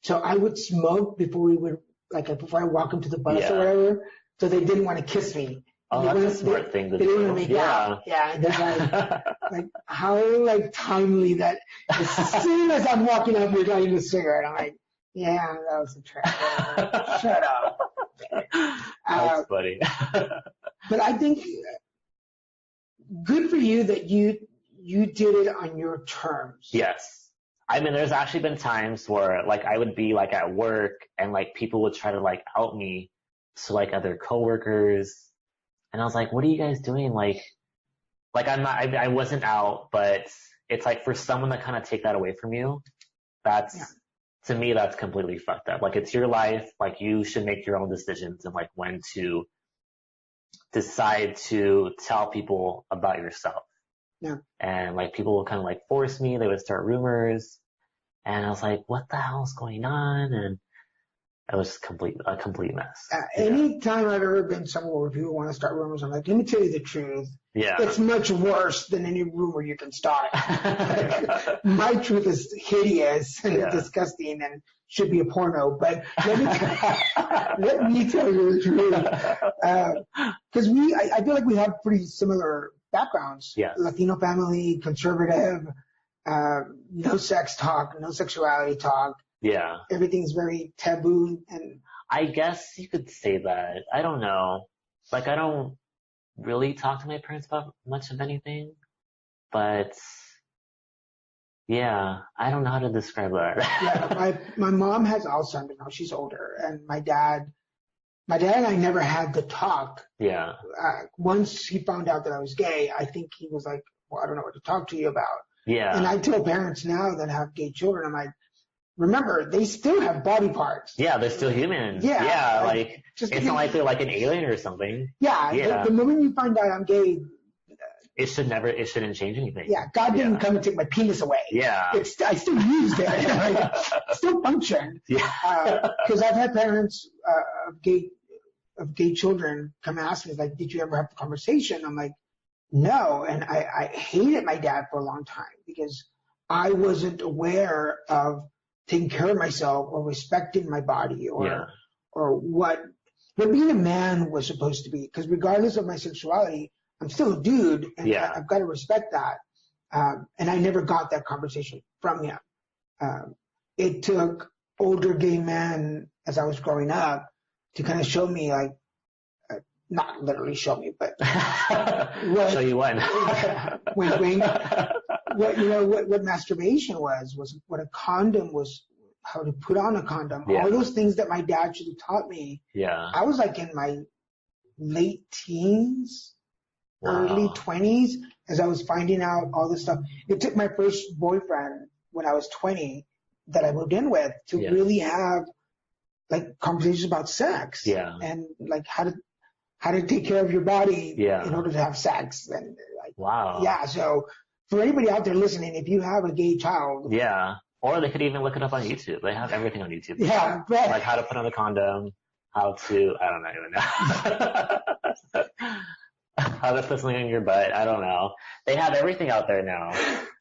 So I would smoke before I walk them to the bus or whatever. So they didn't want to kiss me. Oh, that's a smart thing to do. They didn't want to make out. Yeah. And they're like how like timely that as soon as I'm walking up, you're lighting a cigarette. I'm like, yeah, that was a trap. Shut up. That's funny. But I think good for you that you did it on your terms. Yes. I mean, there's actually been times where like I would be like at work and like people would try to like out me to like other coworkers, and I was like, what are you guys doing? Like I wasn't out, but it's like for someone to kind of take that away from you, to me, that's completely fucked up. Like, it's your life. Like, you should make your own decisions and like when to decide to tell people about yourself. Yeah. And like people would kind of like force me. They would start rumors, and I was like, what the hell is going on? And it was a complete mess. Anytime I've ever been somewhere where people want to start rumors, I'm like, let me tell you the truth. Yeah. It's much worse than any rumor you can start. My truth is hideous and disgusting and should be a porno, but let me tell you the truth. Because I feel like we have pretty similar backgrounds. Yes. Latino family, conservative, no sex talk, no sexuality talk. Yeah. Everything's very taboo, and I guess you could say that. I don't know. Like, I don't really talk to my parents about much of anything, but yeah, I don't know how to describe that. Yeah, my mom has Alzheimer's now. She's older, and my dad and I never had the talk. Yeah. Once he found out that I was gay, I think he was like, well, I don't know what to talk to you about. Yeah. And I tell parents now that have gay children, I'm like, remember, they still have body parts. Yeah, they're still human. Yeah. Yeah, like, just it's not like they're like an alien or something. Yeah. The moment you find out I'm gay, it shouldn't change anything. Yeah, God didn't come and take my penis away. Yeah. I still used it. Like, still functioned. Yeah. Because I've had parents of gay children come ask me, like, did you ever have the conversation? I'm like, no. And I hated my dad for a long time because I wasn't aware of taking care of myself or respecting my body or what being a man was supposed to be. Because regardless of my sexuality, I'm still a dude, and I've got to respect that. And I never got that conversation from him. It took older gay men as I was growing up to kind of show me, like, not literally show me, but show you what? wink. What masturbation was what a condom was, how to put on a condom. Yeah. All those things that my dad should have taught me. Yeah. I was like in my late teens. Wow. Early 20s, as I was finding out all this stuff. It took my first boyfriend when I was 20 that I moved in with to really have like conversations about sex and like how to take care of your body in order to have sex. And like, wow. Yeah. So for anybody out there listening, if you have a gay child. Yeah. Or they could even look it up on YouTube. They have everything on YouTube. Yeah. But, like how to put on a condom, how to, I don't even know. How to put something in your butt. I don't know. They have everything out there now.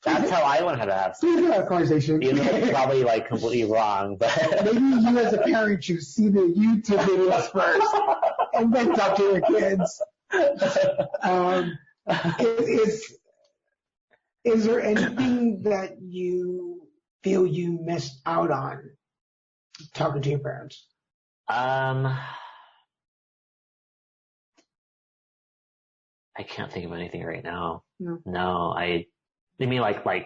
That's how I learned how to have sex. We have a conversation. Even though it's probably like completely wrong, but maybe you as a parent should see the YouTube videos first and then talk to your kids. Is there anything that you feel you missed out on talking to your parents? I can't think of anything right now. No. You mean like my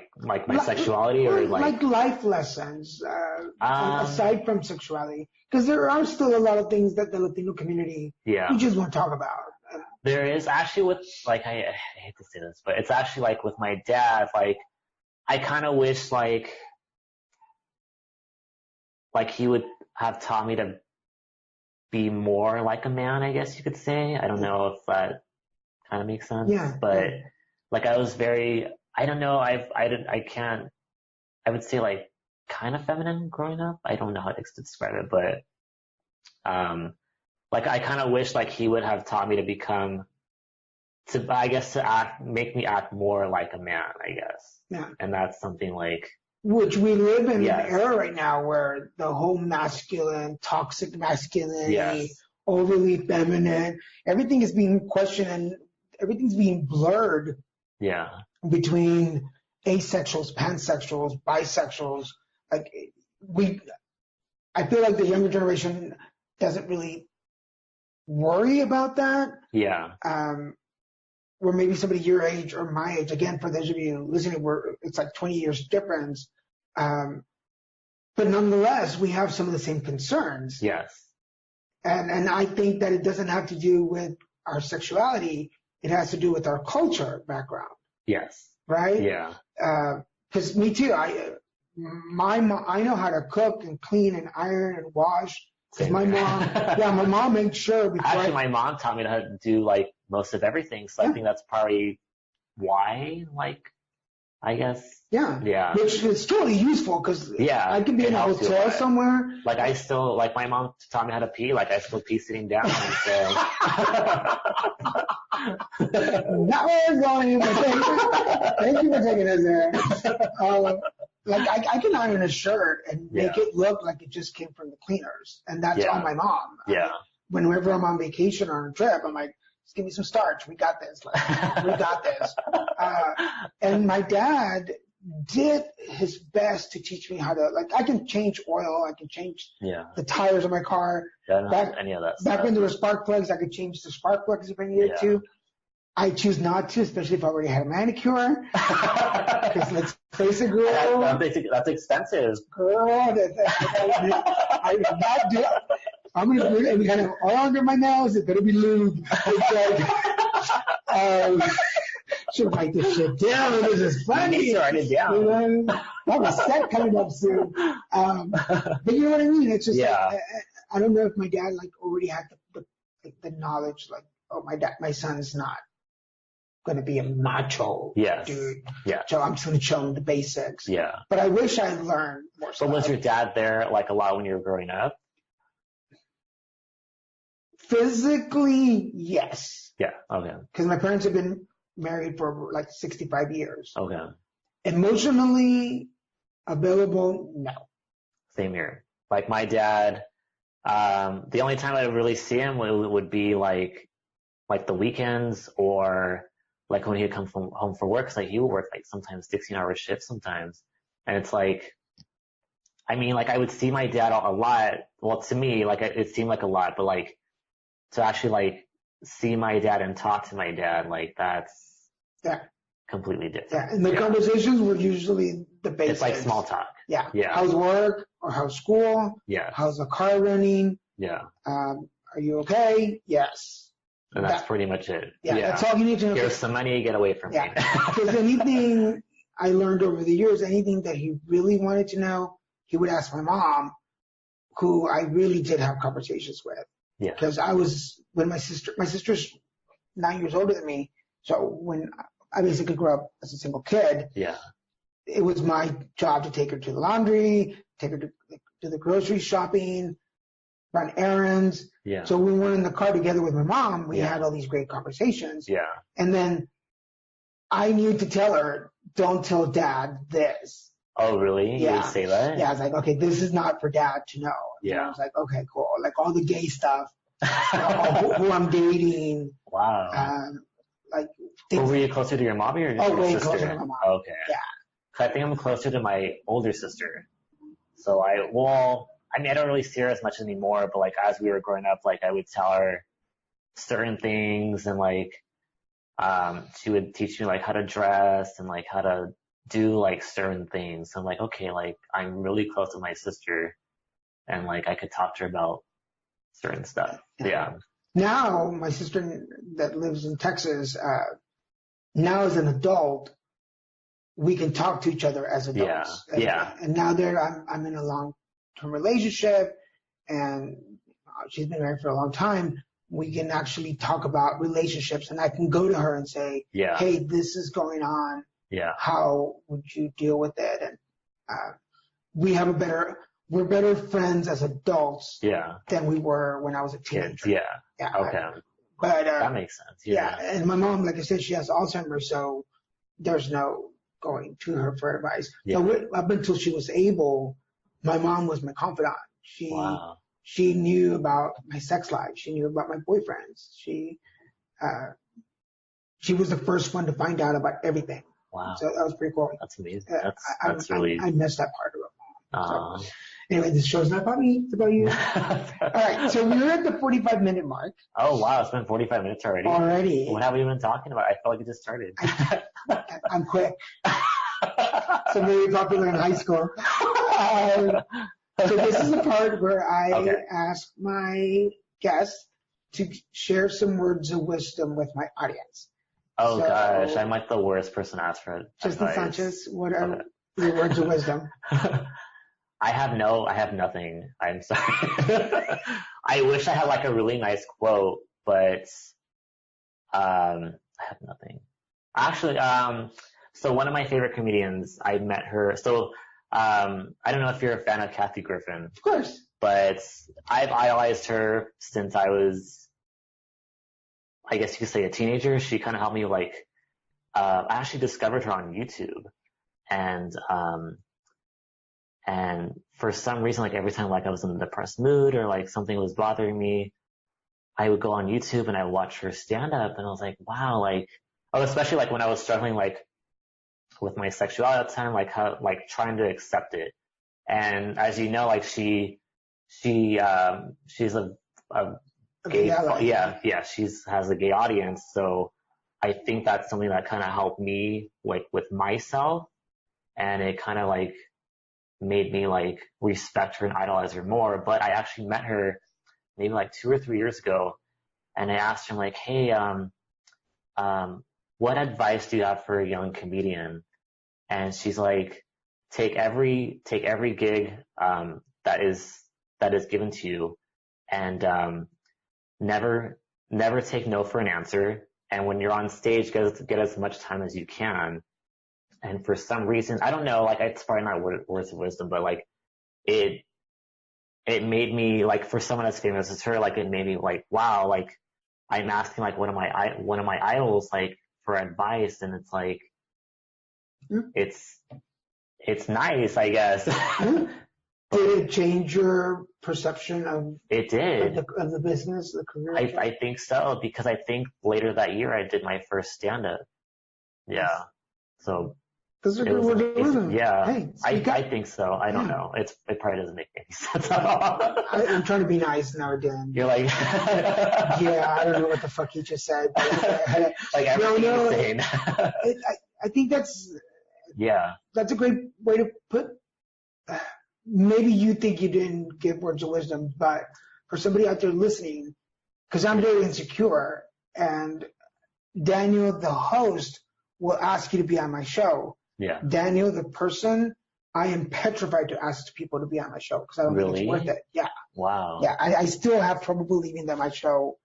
sexuality or like life lessons, aside from sexuality? Because there are still a lot of things that the Latino community we just won't talk about. There is actually with, like, I hate to say this, but it's actually like with my dad, like, I kind of wish like he would have taught me to be more like a man, I guess you could say. I don't know if that kind of makes sense. Yeah. But like I was very, I don't know, I would say like kind of feminine growing up. I don't know how to describe it, but like I kind of wish like he would have taught me to make me act more like a man, I guess. Yeah. And that's something like, which we live in an era right now where the whole masculine, toxic masculinity, overly feminine, everything is being questioned and everything's being blurred. Yeah. Between asexuals, pansexuals, bisexuals. Like I feel like the younger generation doesn't really worry about that. Yeah. Where maybe somebody your age or my age, again, for those of you listening, it's like 20 years difference. But nonetheless, we have some of the same concerns. Yes. And I think that it doesn't have to do with our sexuality. It has to do with our culture background. Yes. Right? Yeah. Cause me too. I know how to cook and clean and iron and wash. Cause my mom made sure before. Actually, my mom taught me how to do like most of everything. So I think that's probably why, like, I guess. Yeah. Yeah. Which is totally useful because I could be in a hotel somewhere. Like I still, like my mom taught me how to pee. Like I still pee sitting down. So. Not where it's going, but thank you for taking us there. Like I can iron a shirt and make it look like it just came from the cleaners, and that's on my mom. Yeah. Whenever I'm on vacation or on a trip, I'm like, just give me some starch. We got this. Like, we got this. And my dad did his best to teach me how to, like, I can change oil. I can change the tires of my car. Yeah, I don't have any of that stuff. Back when there were spark plugs, I could change the spark plugs if I needed to. I choose not to, especially if I already had a manicure. Because let's face it, girl. That's expensive. Girl, I did not do it. I'm going to do it and kind of oil under my nails. It better be lube. It's like, should write this shit down. This is funny. You need to write it down. You know? I have a set coming up soon. But you know what I mean? It's just like, I don't know if my dad like already had the knowledge, like, oh, my son's not going to be a macho dude. Yeah. So I'm just going to show him the basics. Yeah. But I wish I learned more stuff. But was your dad there like a lot when you were growing up? Physically, yes. Yeah. Okay. Because my parents have been married for like 65 years. Okay. Emotionally available, no. Same here. Like my dad, the only time I would really see him would be like the weekends or like when he'd come from home for work. 'Cause like he would work like sometimes 16-hour shifts sometimes. And it's like, I mean, like I would see my dad a lot. Well, to me, like it seemed like a lot, but like to actually like see my dad and talk to my dad, like that's completely different. Yeah, and the conversations were usually the basics. It's like small talk. Yeah. How's work or how's school? Yeah. How's the car running? Yeah. Are you okay? Yes. And that's pretty much it. Yeah, that's all you need to know. Here's some money, get away from me. Because anything I learned over the years, anything that he really wanted to know, he would ask my mom, who I really did have conversations with. Yeah. Because when my sister's 9 years older than me, so when I basically grew up as a single kid, it was my job to take her to the laundry, take her to the grocery shopping, run errands. Yeah. So when we were in the car together with my mom, we had all these great conversations. Yeah. And then I knew to tell her, don't tell dad this. Oh, really? Yeah. You would say that? Yeah. I was like, okay, this is not for dad to know. Yeah. And I was like, okay, cool. Like all the gay stuff, who I'm dating. Wow. Like. Were you closer to your mom or your sister? Way closer to my mom. Okay. Yeah. I think I'm closer to my older sister. So I don't really see her as much anymore, but like as we were growing up, like I would tell her certain things and like, she would teach me like how to dress and like how to do like certain things. So I'm like, okay, like I'm really close to my sister and like I could talk to her about certain stuff. Yeah. Now my sister that lives in Texas, now as an adult, we can talk to each other as adults. Yeah. And now I'm in a long-term relationship and she's been married for a long time. We can actually talk about relationships and I can go to her and say, hey, this is going on. Yeah. How would you deal with it? And, we're better friends as adults than we were when I was a teenager. Yeah. Okay. But, that makes sense. Yeah. And my mom, like I said, she has Alzheimer's, so there's no going to her for advice. Yeah. So up until she was able, my mom was my confidant. She knew about my sex life. She knew about my boyfriends. She was the first one to find out about everything. Wow. So that was pretty cool. That's amazing. That's really. I missed that part of it. So, anyway, this show's not about me. It's about you. All right. So we're at the 45-minute mark. Oh, wow. It's been 45 minutes already. What have we been talking about? I felt like it just started. I'm quick. So maybe popular in high school. So this is the part where I ask my guests to share some words of wisdom with my audience. Oh gosh, I'm like the worst person to ask for advice. Justin Sanchez, what are your words of wisdom? I have nothing. I'm sorry. I wish I had like a really nice quote, but I have nothing. Actually, so one of my favorite comedians, I met her. So I don't know if you're a fan of Kathy Griffin. Of course. But I've idolized her since I was, I guess you could say, a teenager. She kind of helped me like, I actually discovered her on YouTube. And for some reason, like every time like I was in a depressed mood or like something was bothering me, I would go on YouTube and I would watch her stand up and I was like, wow, like, especially like when I was struggling like with my sexuality at the time, like how, like trying to accept it. And as you know, like she's a gay, has a gay audience. So I think that's something that kind of helped me like with myself. And it kind of like made me like respect her and idolize her more. But I actually met her maybe like 2 or 3 years ago. And I asked her like, hey, what advice do you have for a young comedian? And she's like, take every gig, that is given to you and, never take no for an answer. And when you're on stage, get as much time as you can. And for some reason, I don't know, like it's probably not words of wisdom, but like it made me like, for someone as famous as her, like it made me like, wow, like I'm asking like one of my idols like for advice, and it's like, it's nice, I guess. Did it change your perception of it did of the business, the career? I think so, because I think later that year I did my first stand-up. Yeah. So those are good words of wisdom. Yeah. Hey, I think so. I don't know. It probably doesn't make any sense at all. I'm trying to be nice now, Dan. You're like, yeah, I don't know what the fuck you just said. Like everything you're saying. I think that's a great way to put. Maybe you think you didn't give words of wisdom, but for somebody out there listening, because I'm very insecure, and Daniel, the host, will ask you to be on my show. Yeah. Daniel, the person, I am petrified to ask people to be on my show because I don't think it's worth it. Yeah. Wow. Yeah, I still have trouble believing that my show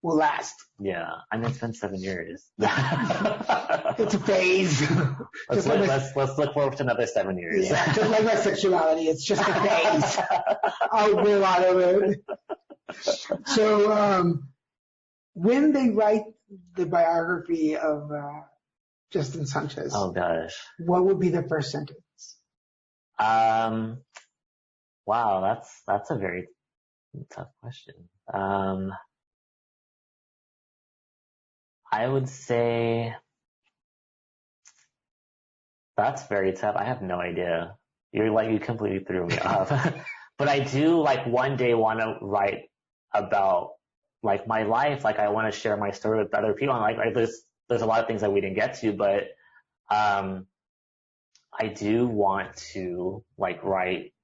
will last. Yeah. I mean, it's been 7 years. It's a phase. Let's look forward to another 7 years. Yeah, just like my sexuality, it's just a phase. I'll grow out of it. So, when they write the biography of Justin Sanchez, oh gosh, what would be the first sentence? Wow, that's a very tough question. I would say that's very tough. I have no idea. You completely threw me off. But I do like one day want to write about like my life. Like I want to share my story with other people. And like there's a lot of things that we didn't get to, but I do want to like write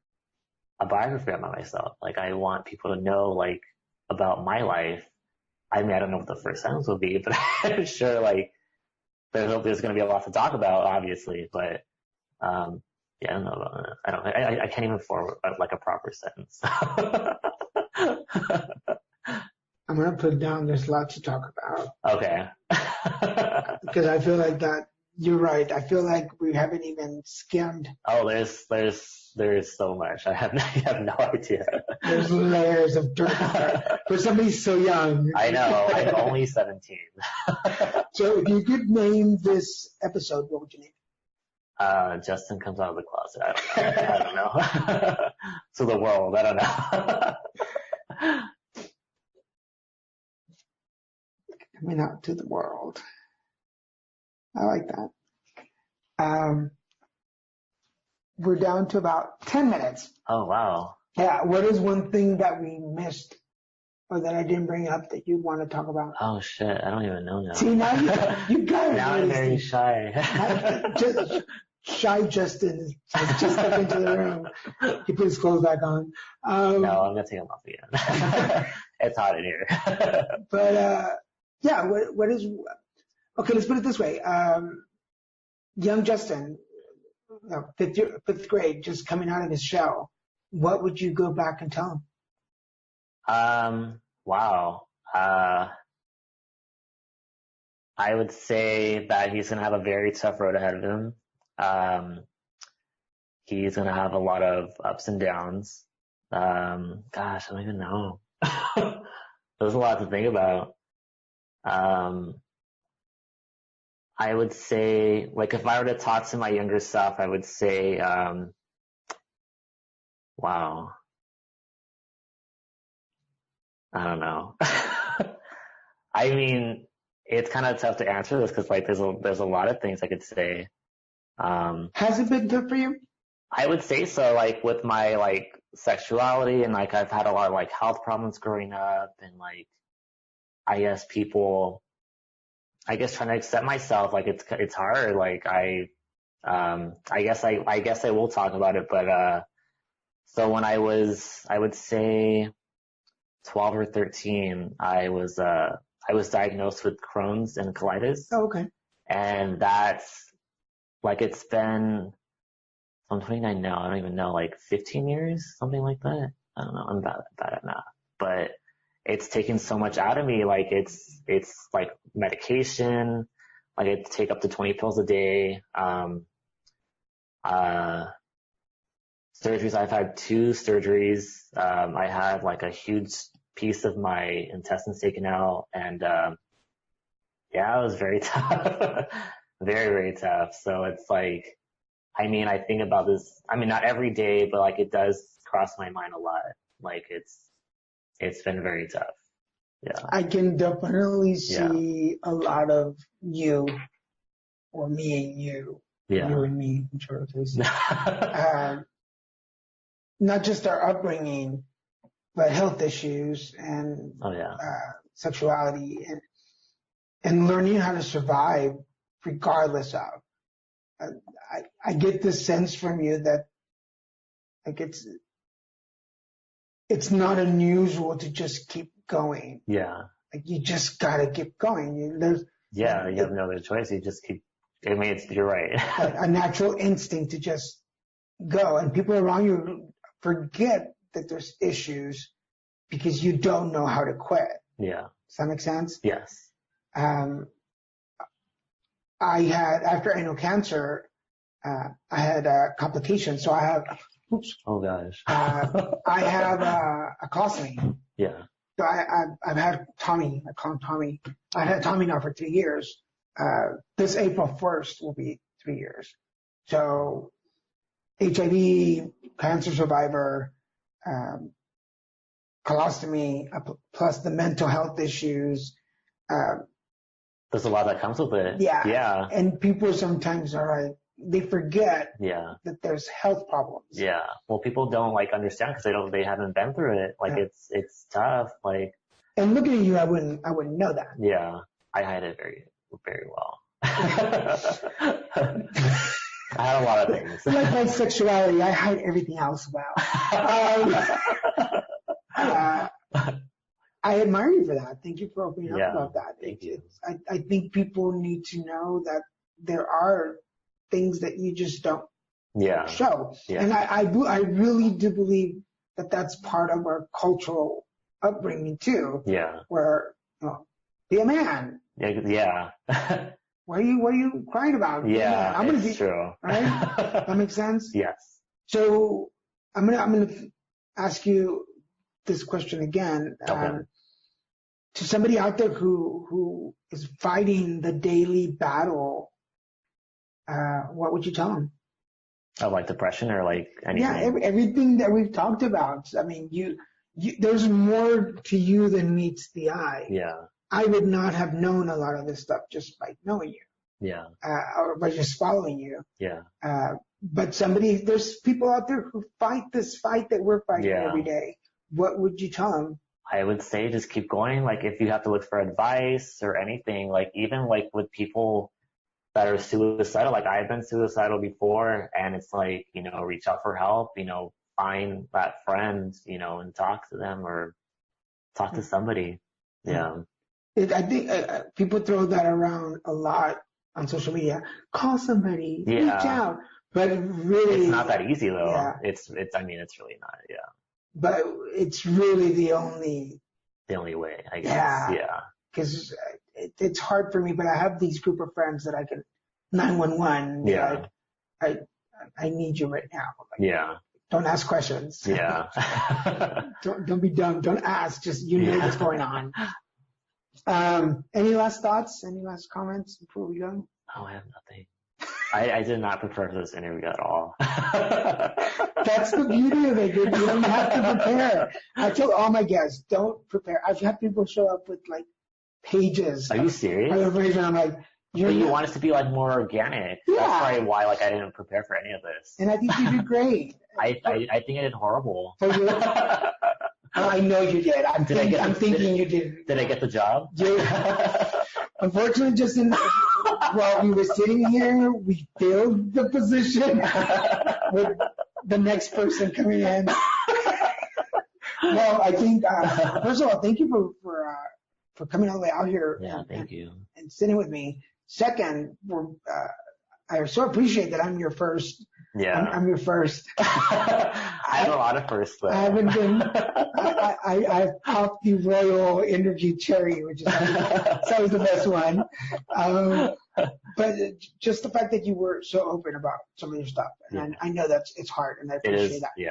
a biography about myself. Like I want people to know like about my life. I mean, I don't know what the first sentence will be, but I'm sure like there's going to be a lot to talk about, obviously. But yeah, I don't know about that. I can't even form like a proper sentence. I'm gonna put down. There's a lot to talk about. Okay. Because I feel like that. You're right. I feel like we haven't even skimmed. Oh, there's so much. I have no idea. There's layers of dirt for somebody so young. I know. I'm only 17. So if you could name this episode, what would you name it? Justin comes out of the closet. I don't know. To the world. I don't know. Coming out to the world. I like that. We're down to about 10 minutes. Oh, wow. Yeah. What is one thing that we missed or that I didn't bring up that you want to talk about? Oh, shit. I don't even know now. See, now you got it. Now I'm very shy. shy Justin just stepped into the room. He put his clothes back on. No, I'm gonna take them off again. It's hot in here. But yeah, what is? Okay, let's put it this way. Young Justin, fifth grade, just coming out of his shell. What would you go back and tell him? Wow. I would say that he's going to have a very tough road ahead of him. He's going to have a lot of ups and downs. Gosh, I don't even know. There's a lot to think about. I would say, like, if I were to talk to my younger self, I would say, wow. I don't know. I mean, it's kind of tough to answer this because, like, there's a lot of things I could say. Has it been good for you? I would say so, like, with my, like, sexuality and, like, I've had a lot of, like, health problems growing up and, like, I guess trying to accept myself, like, it's hard. Like, I guess I will talk about it, but, so when I would say 12 or 13, I was diagnosed with Crohn's and colitis. Oh, okay. And that's, like, it's been, I'm 29 now, I don't even know, like 15 years, something like that. I don't know, I'm bad at math. But it's taken so much out of me, like it's like medication, like I take up to 20 pills a day. Surgeries, I've had 2 surgeries. I had like a huge piece of my intestines taken out, and yeah, it was very tough. Very, very tough. So it's like, I mean, I think about this, I mean, not every day, but like it does cross my mind a lot. Like it's been very tough. Yeah. I can definitely see a lot of you, or me and you, you and me, whichever case. Not just our upbringing, but health issues and sexuality and learning how to survive regardless of. I get this sense from you that like it's not unusual to just keep going. Yeah. Like you just gotta keep going. You have no other choice. You just keep. I mean, you're right. a natural instinct to just go, and people around you forget that there's issues because you don't know how to quit. Yeah. Does that make sense? Yes. I had, after anal cancer, I had complications. So I have, oh gosh. I have a colostomy. Yeah. So I've had Tommy. I call him Tommy. I had Tommy now for 3 years. This April 1st will be 3 years. So HIV, cancer survivor, colostomy, plus the mental health issues. There's a lot that comes with it. Yeah. Yeah. And people sometimes they forget that there's health problems. Yeah. Well, people don't like understand because they haven't been through it. Like it's tough. Like. And looking at you, I wouldn't know that. Yeah. I hide it very, very well. I had a lot of things. Like my sexuality, I hide everything else about. I admire you for that. Thank you for opening up about that. Thank you. I think people need to know that there are things that you just don't show. Yeah. And I really do believe that that's part of our cultural upbringing too. Yeah. Where, be a man. Yeah. What are you crying about? Yeah, I'm gonna it's true. Right? That makes sense? Yes. So I'm gonna ask you this question again. Okay. To somebody out there who is fighting the daily battle, what would you tell them? Of like depression or like anything? Yeah, everything that we've talked about. I mean, there's more to you than meets the eye. Yeah. I would not have known a lot of this stuff just by knowing you. Yeah. Or by just following you. Yeah. But there's people out there who fight this fight that we're fighting every day. What would you tell them? I would say just keep going. Like if you have to look for advice or anything, like even like with people that are suicidal. Like I've been suicidal before, and it's like, reach out for help, find that friend, and talk to them or talk to somebody. Yeah. I think people throw that around a lot on social media. Call somebody, reach out. But really, it's not that easy though. Yeah. It's really not. Yeah. But it's really the only way, I guess. Yeah. Because it's hard for me, but I have these group of friends that I can 911. Yeah. Like, I need you right now. Like, yeah. Don't ask questions. Yeah. don't be dumb. Don't ask. Just know what's going on. Any last thoughts? Any last comments before we go? Oh, I have nothing. I did not prepare for this interview at all. That's the beauty of it. You don't have to prepare. I tell all my guests, don't prepare. I've had people show up with like pages. Are you serious? I'm like, but you want us to be like more organic. Yeah. That's probably why like I didn't prepare for any of this. And I think you did great. I think I did horrible. I know you did. I'm thinking you did. Did I get the job? Yeah. Unfortunately, just while we were sitting here, we filled the position with the next person coming in. Well, I think first of all, thank you for coming all the way out here. Yeah, thank you. And sitting with me. Second, I so appreciate that I'm your first. Yeah. I'm your first. I have a lot of firsts though. I haven't been. I've popped the royal energy cherry, which is always the best one. But just the fact that you were so open about some of your stuff, and I know it's hard, and I appreciate that. Yeah.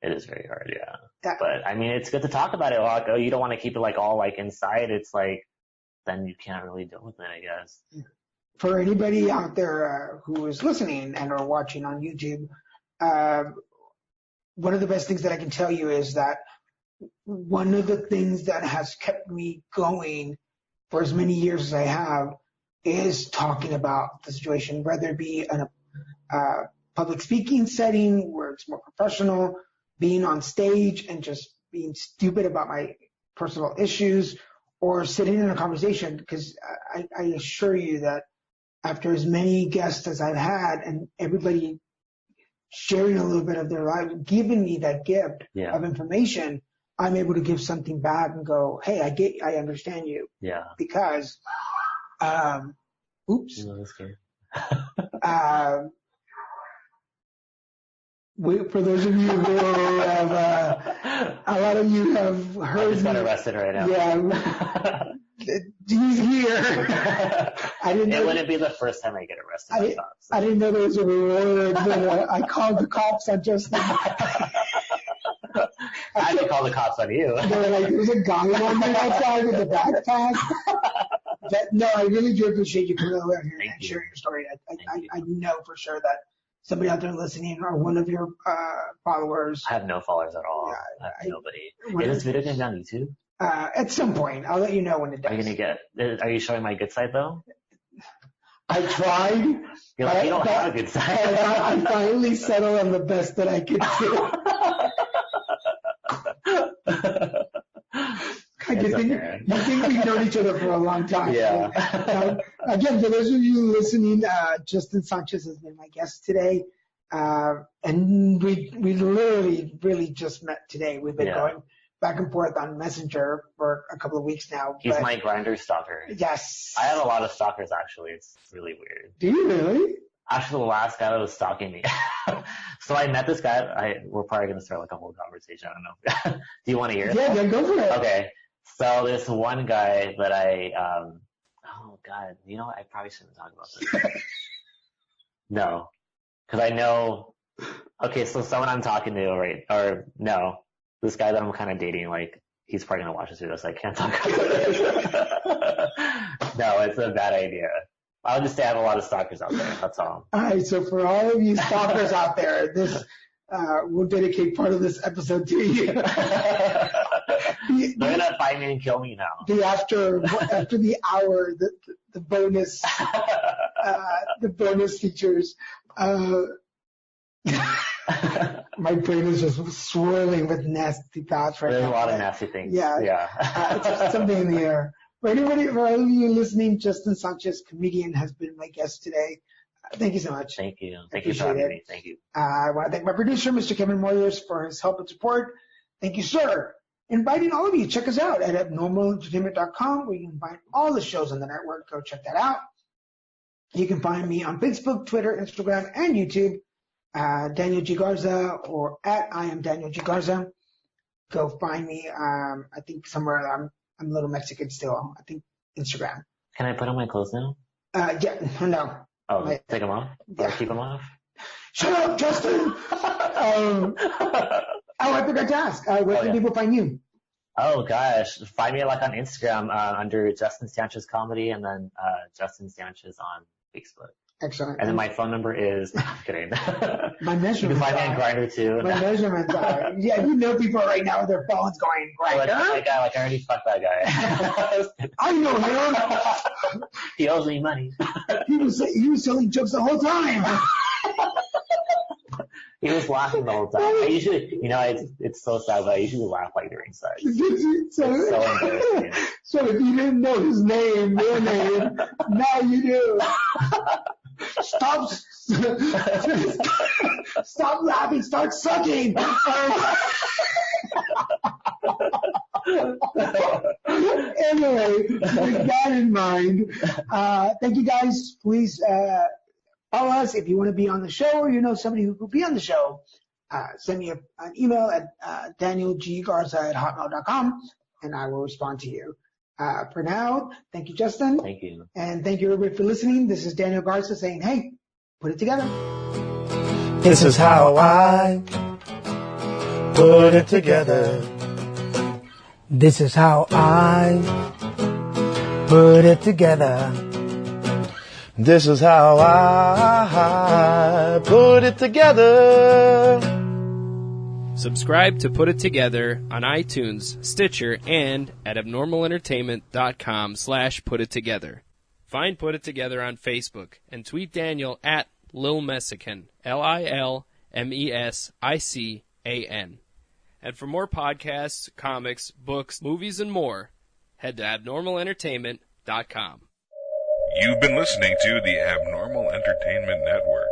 It is very hard, yeah. But I mean, it's good to talk about it. Like, you don't want to keep it like all like inside. It's like, then you can't really deal with it, I guess. For anybody out there who is listening and or watching on YouTube, one of the best things that I can tell you is that one of the things that has kept me going for as many years as I have is talking about the situation, whether it be in a public speaking setting where it's more professional, being on stage and just being stupid about my personal issues, or sitting in a conversation, because I assure you that after as many guests as I've had and everybody sharing a little bit of their life, giving me that gift of information, I'm able to give something back and go, hey, I understand you. Yeah. Because, oops. For those of you who have, a lot of you have heard. I just got arrested right now. Yeah. He's here. I didn't know. It wouldn't be the first time I get arrested. I didn't know there was a reward, but I called the cops on Justin. I had to call the cops on you. They were like, there's a guy on there outside with a backpack. No, I really do appreciate you coming over here and sharing your story. I know for sure that somebody out there listening or one of your followers. I have no followers at all. I have nobody. Is this video going to be on YouTube? At some point. I'll let you know when it does. Are you showing my good side though? I tried. You're like, you don't have a good side. I finally settled on the best that I could do. You think we've known each other for a long time. Yeah. Again, for those of you listening, Justin Sanchez has been my guest today. And we literally really just met today. We've been going back and forth on Messenger for a couple of weeks now. He's my Grindr stalker. Yes. I have a lot of stalkers actually. It's really weird. Do you really? Actually, the last guy that was stalking me. So I met this guy. We're probably going to start like a whole conversation. I don't know. Do you want to hear it? Yeah, go for it. Okay. So this one guy that oh God, I probably shouldn't talk about this. No. Cause I know, okay, so someone I'm talking to, right? Or no, this guy that I'm kind of dating, like, he's probably going to watch this video, so I can't talk about it. No, it's a bad idea. I'll just say I have a lot of stalkers out there. That's all. All right. So for all of you stalkers out there, we'll dedicate part of this episode to you. They're gonna find me and kill me now. After the hour, the bonus, the bonus features. My brain is just swirling with nasty thoughts right now. There's a lot of nasty things. Yeah. It's just something in the air. For all of you listening, Justin Sanchez, comedian, has been my guest today. Thank you so much. Thank you. Thank you for having me. Thank you. I want to thank my producer, Mr. Kevin Moyers, for his help and support. Thank you, sir. Inviting all of you, check us out at abnormalentertainment.com, where you can find all the shows on the network. Go check that out. You can find me on Facebook, Twitter, Instagram, and YouTube, Daniel G. Garza, or at I am Daniel G. Garza. Go find me. I think somewhere I'm a little Mexican still. I think Instagram. Can I put on my clothes now? Yeah, no. Oh, take them off? Or keep them off? Shut up, Justin! I forgot to ask. Where can people find you? Oh, gosh. Find me on Instagram under Justin Sanchez Comedy, and then Justin Sanchez on Facebook. Excellent. And then my phone number is... I'm kidding. My measurements. You can find me on Grindr, too. My measurements are... Yeah, you know people right now with their phones going, Grindr? That guy, I already fucked that guy. I know him. He owes me money. He was selling jokes the whole time. He was laughing the whole time. I usually, it's so sad, but I usually laugh during sex. It's so embarrassing. So if you didn't know his name, your name, now you do. Stop laughing, start sucking. Anyway, with that in mind, thank you guys. Please follow us if you want to be on the show, or you know somebody who could be on the show. Send me an email at danielggarza@hotmail.com, and I will respond to you. For now, thank you, Justin. Thank you. And thank you, everybody, for listening. This is Daniel Garza saying, hey, put it together. This is how I put it together. This is how I put it together. This is how I put it together. Subscribe to Put It Together on iTunes, Stitcher, and at abnormalentertainment.com/putittogether. Find Put It Together on Facebook and tweet Daniel at Lil Messican, LILMESICAN. And for more podcasts, comics, books, movies, and more, head to abnormalentertainment.com. You've been listening to the Abnormal Entertainment Network.